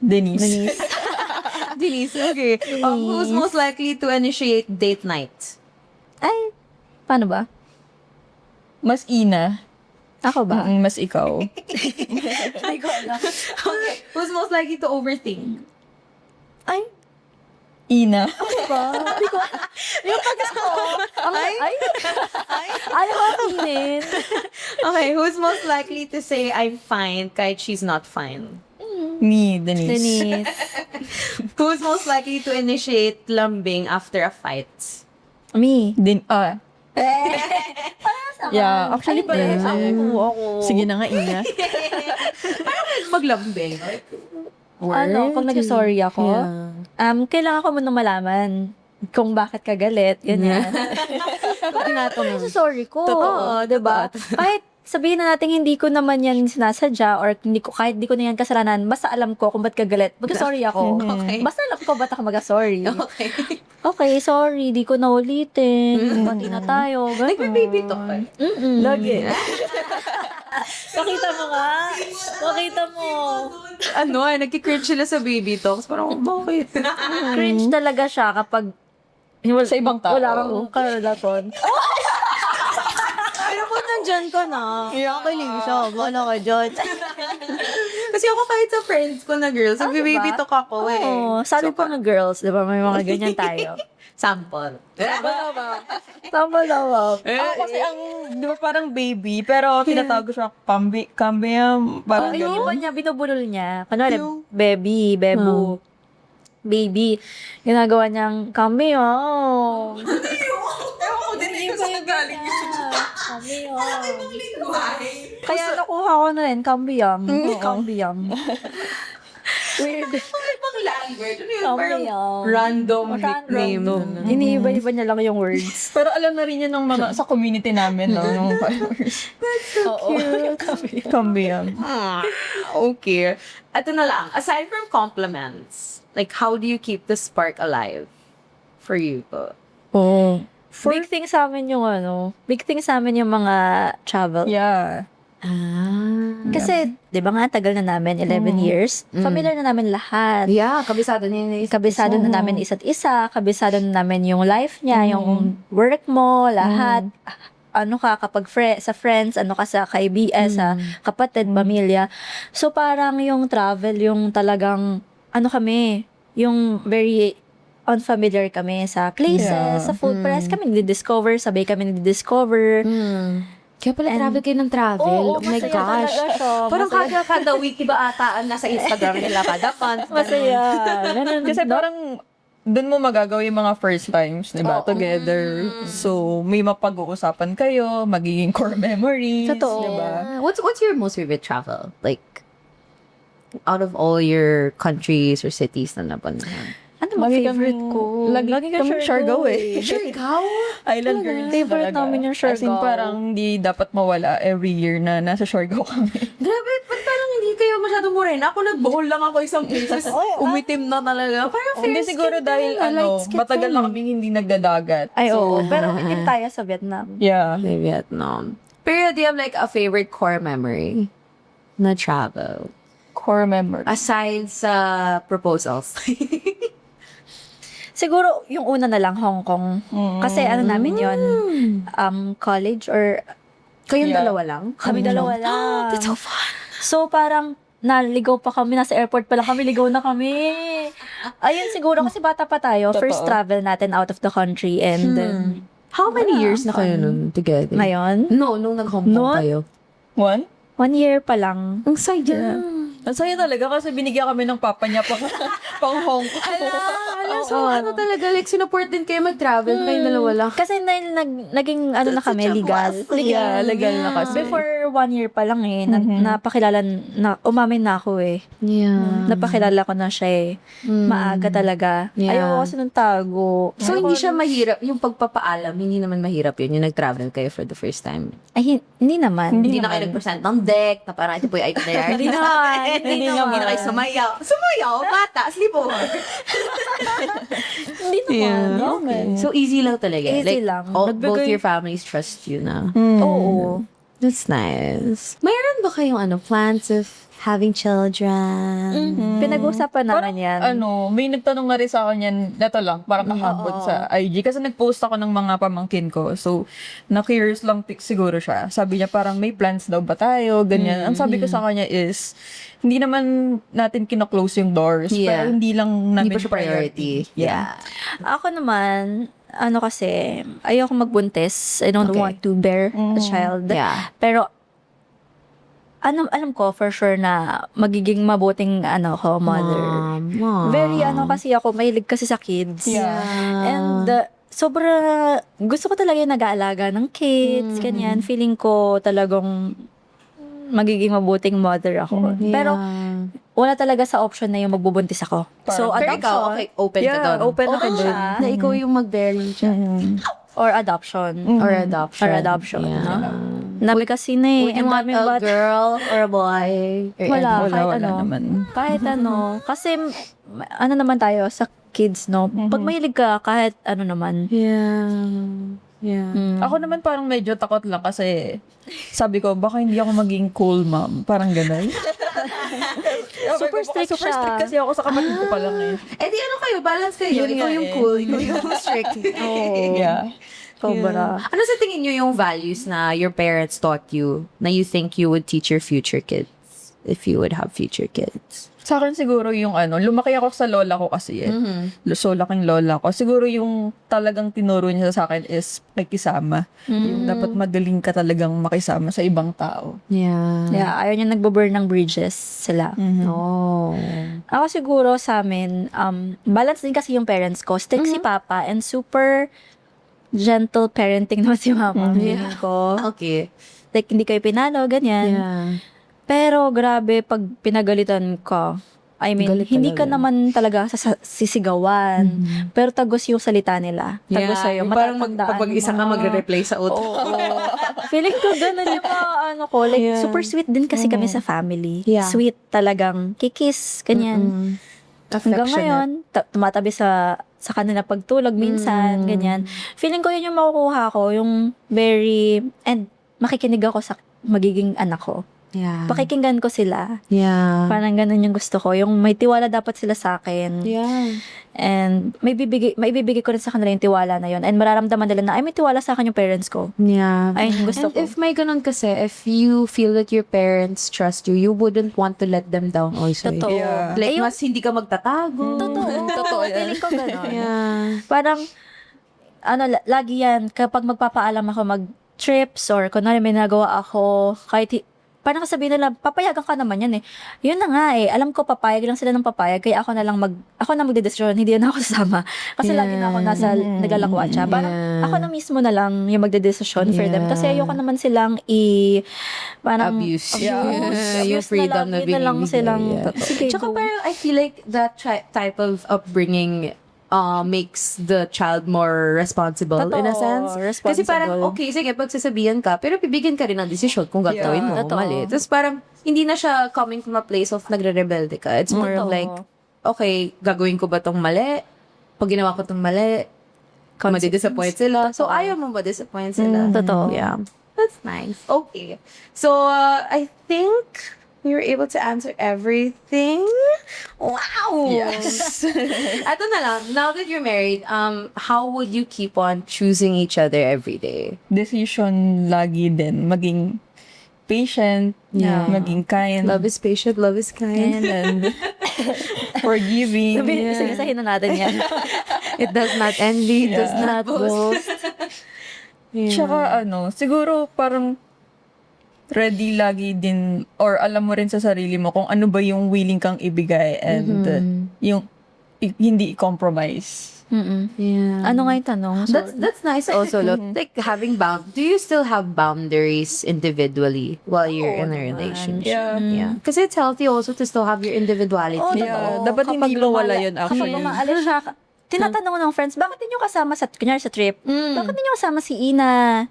C: Denise.
B: Denise. Okay. Who's most likely to initiate date night?
A: Ay, paano ba?
C: Mas Ina.
A: Ako ba?
C: Mas ikaw.
A: Ay, ko alam.
B: Okay. Who's most likely to overthink?
A: Ay,
C: Ina.
A: Hindi ko. Yung pag ako. Ayaw ko tingin.
B: Okay. Who's most likely to say I'm fine kahit she's not fine?
C: Me, Denise.
A: Denise.
B: Who's most likely to initiate lambing after a fight?
A: Me.
C: Yeah, actually pala.
A: Ako.
C: Sige na nga, Ina.
B: Maglambing.
A: Pag nag-sorry ako, kailangan ko muna malaman kung bakit ka galit, ganyan. Ano sorry ko?
B: Totoo,
A: diba? Kahit sabihin na natin hindi ko naman yan sinasadya or kahit hindi ko na yan kasalanan, basta alam ko kung ba't ka galit. Mag-sorry ako.
B: Okay.
A: Basta alam ko ba't ako mag-sorry.
B: Okay.
A: Okay, sorry, di ko na ulitin. Bati na tayo.
B: Nagbe-baby talk ka?
A: Lagi. Pakita mo nga. Pakita mo.
B: Nagki-cringe sila sa baby talks. Parang, bakit?
A: Cringe talaga siya kapag
C: Sa ibang tao.
A: wala kang karelaton. Pero kung nandyan ka na, kakilig siya. Wala ka dyan.
B: Kasi ako kahit sa friends ko na girls, baby
A: diba?
B: talk ako eh.
A: Oo, sabi pa nga girls, di ba? May mga ganyan tayo.
B: Sample.
A: Tama naman.
C: Ako kasi ang, di ba parang baby, pero tinatawag ko siya kambiam, parang
A: Yung iba
C: gano'n.
A: niya, binubulol niya. Kunwari, baby, bebu, baby. Ginagawa niyang, kami, oh.
C: Ewan ko din ito sa nagaling yun.
A: Kami, oh. Kaya nakuha ko na rin, kambiyam. Kambiyam. Weird.
B: Ibang language. Ano yun? Parang
A: Kambiyam.
B: random nickname.
A: Iniiba-iba niya lang yung words.
C: Pero alam na rin yan ng mga sa community namin, no, yung followers.
A: Oo.
C: Kambiam.
B: Okay. Ito na lang. Aside from compliments, like, how do you keep the spark alive for you?
A: Oh. Big thing sa amin yung big thing sa amin yung mga travel.
C: Yeah.
A: Kasi, di ba nga, tagal na namin, 11 years. Familiar na namin lahat.
B: Yeah, kabisado niya yung
A: Kabisado na namin isa't isa, kabisado na namin yung life niya, yung work mo, lahat. Ano ka kapag sa friends, ano ka sa kaibigan, sa kapatid, pamilya. So parang yung travel, yung talagang, ano kami, yung very unfamiliar kami sa places,
C: Yeah.
A: sa food press, kami nagdi-discover, sabay kami nagdi-discover.
B: Kaya pala travel kayo ng travel. Oh my
A: masaya
B: gosh.
A: talaga siya.
B: Parang
A: Masaya.
B: kada week, diba ata, nasa Instagram nila kada month.
A: Masaya. Ganun.
C: Kasi parang doon mo magagawa yung mga first times, di ba? Together. So, may mapag-uusapan kayo, magiging core memories,
A: Totoo.
C: di ba?
B: What's your most favorite travel? Like, out of all your countries or cities na napuntahan?
A: Ano ba favorite ko?
C: Lagi kami Siargao eh.
B: Siargao?
C: Island girls
A: Favorite
C: talaga.
A: namin yung
C: As in,
A: Siargao.
C: parang di dapat mawala every year na nasa Siargao kami.
B: Grabe, ba't parang hindi kayo masyadong morena? Ako nagbohol lang ako isang places. Umitim na talaga. Parang fair
C: Hindi siguro
B: skin
C: dahil
B: talaga, light skin
C: matagal
B: tayo.
C: na kaming hindi nagdadagat.
A: Ay, oo. Pero itim tayo sa Vietnam.
C: Yeah.
B: Sa Vietnam. Pero do you have like a favorite core memory na travel?
C: Core memory.
B: Aside sa proposals.
A: Siguro, yung una na lang, Hong Kong. Kasi ano namin yon college or
B: Kayong
C: Yeah.
B: dalawa lang?
A: kami dalawa lang.
B: That's so fun.
A: So, parang naligaw pa kami, nasa airport pa lang kami, ligaw na kami. Ayun, siguro, kasi bata pa tayo. First
C: Totoo.
A: travel natin out of the country. And
B: How many years na kayo nun together?
A: ngayon,
B: No, nung nag-Hong Kong
A: No.
B: kayo.
C: One?
A: 1 year pa lang.
B: Ang saya.
C: Ang saya talaga kasi binigyan kami ng papa niya pang Hong Kong.
B: So, ano talaga, like, sinupport din kayo mag-travel, kayong dalawa lang.
A: Kasi naging ano na kami, legal.
C: Yeah, legal na kasi.
A: Before 1 year pa lang napakilala, umamin na ako eh.
B: Yeah.
A: Napakilala ko na siya eh. Maaga talaga.
B: Yeah.
A: Ayoko kasi nung tago.
B: So, hindi siya mahirap, yung pagpapaalam, hindi naman mahirap yun, yung nag-travel kayo for the first time.
A: Ay, hindi naman.
B: Hindi na kayo nag-present ng deck, na parang ito po yung itinerary.
A: Hindi naman.
B: Hindi na kayo sumayaw. Sumayaw, bata, sleepover.
A: Hindi naman.
C: Okay.
B: So, easy lang talaga.
A: Easy
B: like,
A: lang.
B: both
A: Nagbigay-
B: your families trust you na.
A: Oo.
B: That's nice. Mayroon ba kayong plans of having children?
A: Pinag-usapan naman yan.
C: May nagtanong nga rin sa akin yan, neto lang, parang kahapon sa IG. Kasi nag-post ako ng mga pamangkin ko. So, na-curious lang siguro siya. Sabi niya parang may plans daw ba tayo, ganyan. Ang sabi ko sa kanya is, hindi naman natin kino-close yung doors.
B: Yeah.
C: Pero hindi lang namin
B: Hindi pa siya priority. Yeah.
A: Ako naman, kasi, ayoko magbuntis. I don't
B: Okay.
A: want to bear a child.
B: Yeah.
A: Pero, alam ko for sure na magiging mabuting mother.
B: Mom.
A: Very kasi ako, mahilig kasi sa kids.
C: Yeah.
A: And gusto ko talaga yung nag-aalaga ng kids, ganyan. Feeling ko talagang magiging mabuting mother ako. Pero wala talaga sa option na yung magbubuntis ako. So,
B: Pero ikaw,
A: adoption.
B: okay, open ka doon.
C: open ako
A: Open
C: dun.
A: siya.
B: Na ikaw yung mag-bear ng child.
A: Or adoption.
B: Or adoption.
A: Or adoption,
B: Yeah.
A: no? Dami kasi na eh.
B: Would you
A: Ang
B: want
A: daming
B: a
A: bata.
B: girl or a boy? Or
A: Wala,
C: Wala,
A: kahit
C: wala
A: ano.
C: naman.
A: Kahit ano. Kasi, ano naman tayo sa kids, no? Pag mahilig ka, kahit ano naman.
B: Yeah. Yeah.
C: Ako naman parang medyo takot lang kasi sabi ko, baka hindi ako maging cool mom. Parang ganun.
A: Super strict
C: Super
A: siya.
C: strict kasi ako sa kapatid ko pa lang eh.
B: Eh di ano kayo, balance kayo.
C: Yun
B: Ikaw
C: nga
B: yung
C: eh.
B: cool, ikaw yung strict.
C: Yeah.
A: Sobra.
B: Ano sa tingin nyo yung values na your parents taught you na you think you would teach your future kids? if you would have future kids?
C: Sa akin siguro yung lumaki ako sa lola ko kasi So, laking lola ko. Siguro yung talagang tinuro niya sa akin is pakikisama. Yung dapat magaling ka talagang makisama sa ibang tao.
B: Yeah.
A: Yeah, ayaw niya nagbo-burn ng bridges sila.
B: Oh.
A: Ako siguro sa amin, balance din kasi yung parents ko. Strict si Papa and super gentle parenting naman si Mama. Feeling ko.
B: Okay.
A: Like, hindi kayo pinalo, ganyan.
B: Yeah.
A: Pero grabe, pag pinagalitan ka, I mean,
B: Galit
A: hindi
B: talaga.
A: ka naman talaga sisigawan. Pero tagos yung salita nila. Tagos sa'yo.
B: Yung parang
A: Matatandaan
B: pag isa ka
A: mo.
B: magre-reply sa utak.
A: Feeling ko ganun yung mga ko. Like,
B: Yeah.
A: super sweet din kasi kami sa family.
B: Yeah.
A: Sweet talagang. Kikis, ganyan. Hanggang ngayon, tumatabi sa kanila pagtulog minsan, ganyan. Feeling ko yun yung makukuha ko, yung very, and makikinig ako sa magiging anak ko.
B: Yeah.
A: Pakikinggan ko sila.
B: Yeah.
A: Parang ganun yung gusto ko. Yung may tiwala dapat sila sa akin.
B: Yeah.
A: And maibibigay ko rin sa kanila yung tiwala na yun. And mararamdaman nila na, ay, may tiwala sa akin yung parents ko.
B: Yeah.
A: Ay, yung gusto
B: And
A: ko.
B: if may ganun kasi, if you feel that your parents trust you, you wouldn't want to let them down also.
A: Totoo.
C: Yeah.
B: Like,
A: Eh, yung-
B: mas hindi ka magtatago.
A: Totoo yan. Feeling ko ganun.
B: Yeah.
A: Parang, lagi yan, kapag magpapaalam ako mag-trips or kunwari may nagawa ako, parang sabihin nila, papayagan ka naman yan eh. Yun na nga eh. Alam ko, papayag lang sila ng papayag, kaya ako na magdedesisyon, hindi na ako sasama. Kasi lagi na ako nasa naglalakwatsa. Parang ako na mismo na lang yung magdedesisyon for them. Kasi ayoko naman silang parang
B: Abuse.
A: abuse
B: Yung freedom
A: na lang,
B: na
A: yun na lang
B: binibigay.
A: silang,
B: Yeah.
A: sige,
B: Tsaka
A: go.
B: parang I feel like that type of upbringing makes the child more responsible in a
A: Totoo,
B: sense. Kasi parang,
A: responsible.
B: okay, sige, pagsasabihan ka, pero bibigyan ka rin ng desisyon kung gagawin mo,
A: Totoo.
B: mali. Tapos parang, hindi na siya coming from a place of nagre-rebelde ka. It's more of
A: Totoo.
B: like, okay, gagawin ko ba tong mali? Pag ginawa ko tong mali, madi-disappoint sila. So, ayaw mo ba disappoint sila?
A: Totoo.
B: Yeah. That's nice. Okay. So, I think we were able to answer everything. Wow!
C: Yes.
B: Ito na lang, now that you're married, how would you keep on choosing each other every day?
C: Decision lagi din. Maging patient,
B: Yeah.
C: maging kind,
B: Love is patient, love is kind.
C: and forgiving.
A: Isa-isahin na natin yan.
B: It does not envy, it does not boast.
C: Tsaka siguro parang ready lagi din or alam mo rin sa sarili mo kung ano ba yung willing kang ibigay and yung hindi i-compromise.
B: Yeah.
A: Ano nga yung tanong?
B: That's nice also. Look, like having do you still have boundaries individually while you're in a relationship?
C: Yeah.
B: Because it's healthy also to still have your individuality.
C: Yeah, dapat hindi mawala yun
A: Kapag
C: actually.
A: umaalis siya, tinatanong ng friends, bakit hindi nyo kasama kunyari sa trip? Bakit hindi nyo kasama si Ina?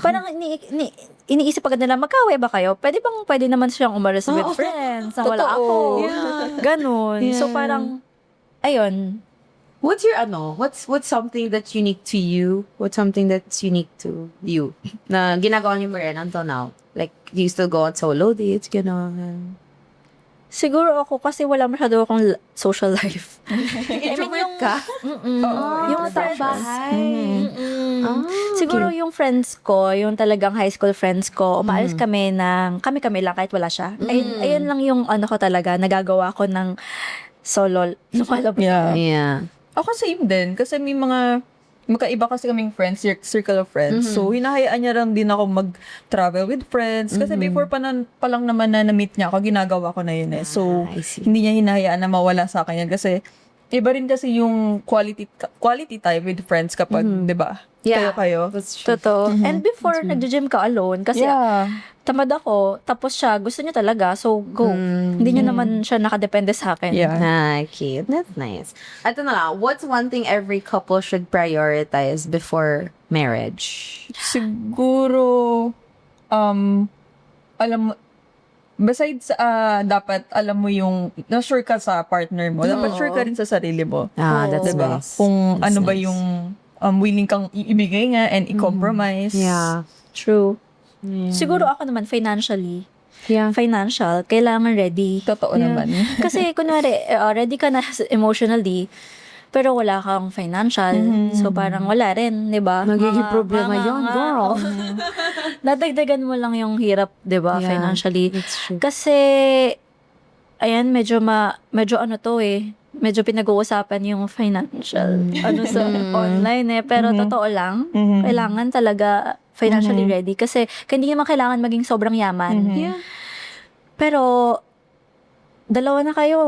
A: Parang iniisip agad nila, magkaway ba kayo? Pwede naman siyang umalis with friends. Nang wala
C: Totoo.
A: ako.
B: Yeah.
A: Ganun.
B: Yeah.
A: So parang, ayun.
B: What's your what's something that's unique to you? What's something that's unique to you? Na ginagawa niyo ba rin until now? Like, do you still go on solo dates? Gano'n.
A: Siguro ako kasi wala masyado akong social life.
B: Introvert ka?
A: Yung
B: sa
A: friends.
B: bahay.
A: Siguro yung friends ko, yung talagang high school friends ko, umaalis kami kami lang kahit wala siya. Ayun lang yung ko talaga, nagagawa ko ng solo. Lumalabas.
C: Yeah.
B: Yeah.
C: Ako same din kasi may magkaiba kasi kaming friends, circle of friends. So, hinahayaan niya lang din ako mag-travel with friends. Kasi before pa lang naman na na-meet niya ako, ginagawa ko na yun eh. So,
B: I see.
C: hindi niya hinahayaan na mawala sa akin yan. Kasi, iba rin kasi yung quality time with friends kapag, di ba?
B: Yeah.
C: Kayo.
B: That's true.
A: Totoo. And before, nagja-gym ka alone. Kasi tamad ako. Tapos siya, gusto niya talaga. So, go. Hindi niya naman siya nakadepende sa akin.
C: Yeah.
B: Okay, that's nice. Ito na lang, what's one thing every couple should prioritize before marriage?
C: Siguro, alam mo, besides, dapat alam mo yung, na-sure ka sa partner mo, dapat sure ka rin sa sarili mo.
B: That's
C: Diba?
B: nice.
C: Kung
B: That's
C: ano ba
B: nice.
C: yung willing kang ibigay nga and i-compromise.
B: Yeah.
A: True. Siguro ako naman, financially.
B: Yeah.
A: Financial, kailangan ready.
C: Totoo naman.
A: Kasi, kunwari, ready ka na emotionally, pero wala kang financial. So, parang wala rin, di ba?
D: Magiging
A: Mga-
D: problema
A: mga-
D: yun,
A: mga-
D: girl.
A: Nadagdagan mo lang yung hirap, di ba,
D: Yeah,
A: financially.
D: that's true.
A: Kasi, ayan, medyo ano to eh, medyo pinag-uusapan yung financial, ano sa online eh. Pero totoo lang, kailangan talaga financially ready. Kasi, hindi naman kailangan maging sobrang yaman.
D: Yeah.
A: Pero, dalawa na kayo,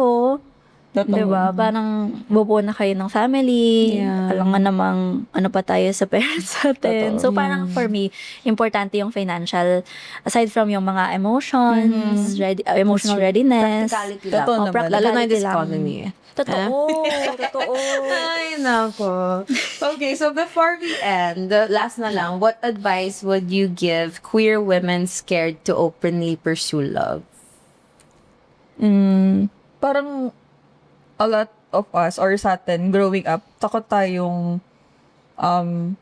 C: Totoo.
A: diba? Parang bubuo na kayo ng family.
D: Yeah.
A: Alam nga namang ano pa tayo sa parents natin.
C: Totoo.
A: So, parang for me, importante yung financial. Aside from yung mga emotions, emotional readiness.
B: Practicality lang.
C: Totoo
A: Oh,
C: naman.
A: practicality
D: Lalo na in this
A: lang.
D: economy.
A: Totoo. Totoo.
B: Ay, nako. Okay, so before we end, last na lang, what advice would you give queer women scared to openly pursue love?
C: Parang a lot of us or sa atin growing up, takot tayong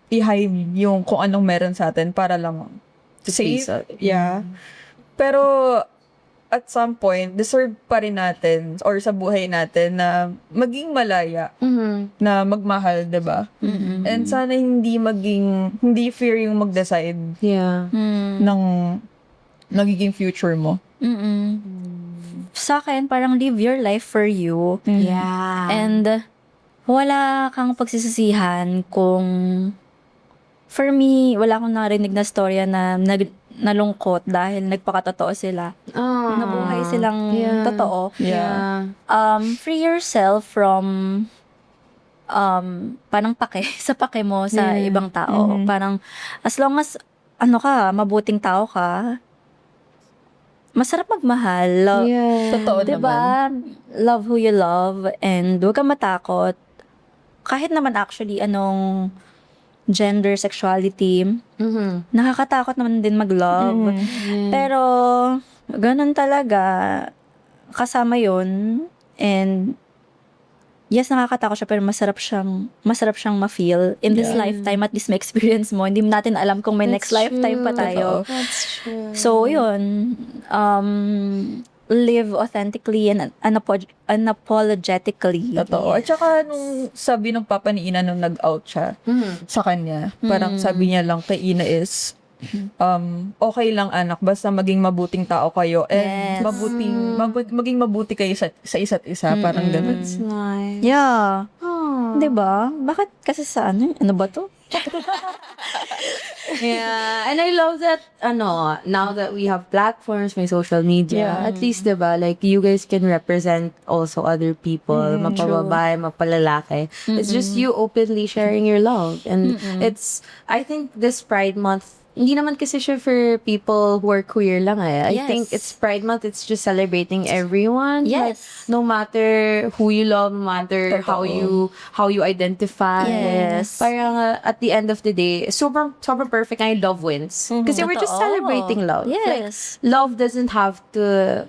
C: i-hide yung kung anong meron sa atin para lang safe. Yeah. Pero at some point, deserve pa rin natin or sa buhay natin na maging malaya, na magmahal, 'di ba? And sana hindi fear yung mag-decide
D: Yeah.
C: ng nagiging future mo.
A: Sa akin, parang live your life for you.
D: Yeah.
A: And wala kang pagsisisihan kung for me, wala akong narinig na storya na nalungkot dahil nagpakatotoo sila. Nabuhay silang
D: Yeah.
A: totoo.
C: Yeah.
A: Free yourself from parang sa pake mo sa ibang tao. Parang as long as mabuting tao ka, masarap magmahal.
D: Yeah.
C: Totoo naman.
A: Diba? Love who you love and huwag kang matakot. Kahit naman actually anong gender, sexuality, nakakatakot naman din mag-love. Pero, ganun talaga. Kasama yun. And, yes, nakakatakot siya, pero masarap siyang ma-feel. In this lifetime, at least may experience mo. Hindi natin alam kung may next lifetime pa tayo.
D: That's true.
A: So, yun. Live authentically and unapologetically.
C: Totoo. At saka nung sabi ng papa ni Ina nung nag-out siya sa kanya, parang sabi niya lang kay Ina is, okay lang anak, basta maging mabuting tao kayo and
A: Yes.
C: maging mabuti kayo sa isa't isa, parang ganun.
D: That's nice.
A: Yeah. Diba? Bakit kasi sa ano ba to?
B: Yeah, and I love that, now that we have platforms, may social media, at least, diba, like, you guys can represent also other people, mapababae, mapalalaki. It's just you openly sharing your love. And I think this Pride Month, hindi naman kasi siya for people who are queer lang eh. I
A: Yes.
B: think it's Pride Month, it's just celebrating everyone.
A: Yes.
B: Like, no matter who you love, no matter how you identify.
A: Yes.
B: Parang at the end of the day, super perfect and love wins. Kasi we're just
A: Totoo.
B: celebrating love.
A: Yes.
B: Like, love doesn't have to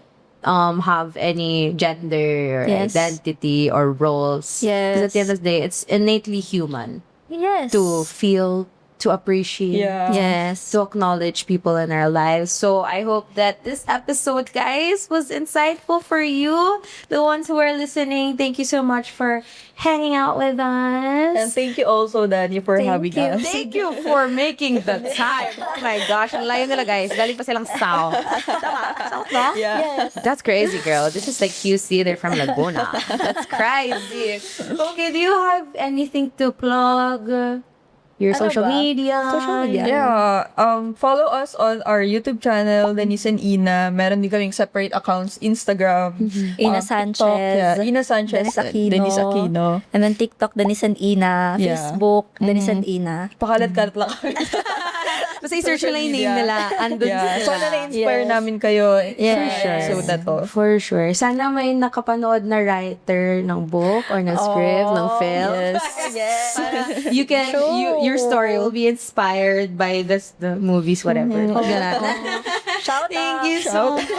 B: have any gender or
A: Yes.
B: identity or roles.
A: Yes.
B: Because at the end of the day, it's innately human
A: Yes.
B: to feel, to appreciate,
C: Yeah.
A: Yes.
B: to acknowledge people in our lives. So I hope that this episode, guys, was insightful for you. The ones who are listening, thank you so much for hanging out with us.
C: And thank you also, Danny, for having us.
B: Thank you for making the time. Oh my gosh, ang layo nila, guys. Galing pa silang South. South, no?
C: Yeah.
A: Yes.
B: That's crazy, girl. This is like QC. They're from Laguna. That's crazy. Okay, do you have anything to plug? Your
A: Ano
B: social
A: ba?
B: media?
A: Social media.
C: Yeah. Follow us on our YouTube channel, Denise and Ina. Meron din kaming separate accounts, Instagram,
A: Ina
C: TikTok,
A: Sanchez,
C: yeah. Ina Sanchez,
A: Denise Aquino.
C: Denise Aquino.
A: And then TikTok, Denise and Ina.
C: Yeah.
A: Facebook, Denise and Ina.
C: Pakalat-kalat lang kami.
B: Basta i-search nila yung name
C: media.
B: nila. Andun
C: Yeah.
B: sila.
C: Sana na-inspire
A: Yes.
C: namin kayo
A: Yes.
C: sa episode na to.
B: For sure. Sana may nakapanood na writer ng book or ng script, ng film.
C: Yes.
B: You can, your story will be inspired by the movies, whatever. Huwag natin.
A: Shout
B: Thank
A: out.
B: you so much.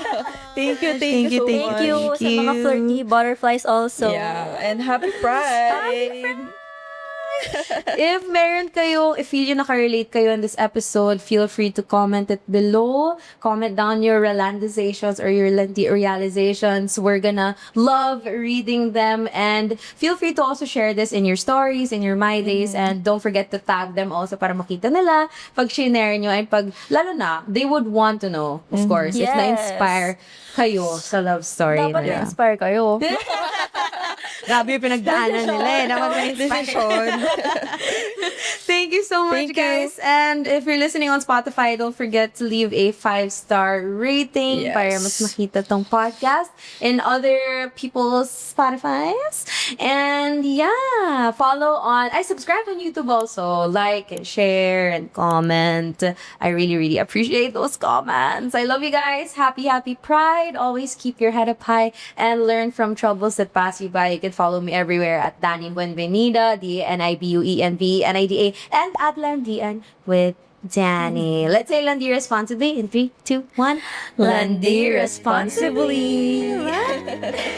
C: Thank you so
A: Thank
C: much.
A: you sa mga flirty butterflies also.
C: Yeah. And happy Pride!
B: If meron kayo, if feel nyo nakarelate kayo in this episode, feel free to comment it below. Comment down your realizations or your realizations. We're gonna love reading them, and feel free to also share this in your stories, in your My Days, and don't forget to tag them also para makita nila pag share nyo, and pag, lalo na, they would want to know, of course, if
A: Yes.
B: na-inspire kayo sa love story
A: Dapat
B: nila.
A: na-inspire kayo.
B: Grabe yung pinagdaanan nila eh. Dapat na-inspire. Thank you so much,
C: Thank you.
B: guys. And if you're listening on Spotify, don't forget to leave a 5-star rating
C: Yes.
B: para mas makita tong podcast in other people's Spotifys. And yeah, subscribe on YouTube also. Like and share and comment. I really, really appreciate those comments. I love you guys. Happy Pride. Always keep your head up high and learn from troubles that pass you by. You can follow me everywhere at Danny Buenvenida, DNIBUENVNIDA, and at Landian with Danny. Let's say Landi responsibly in 3, 2, 1.
A: Landi responsibly.
B: Bye.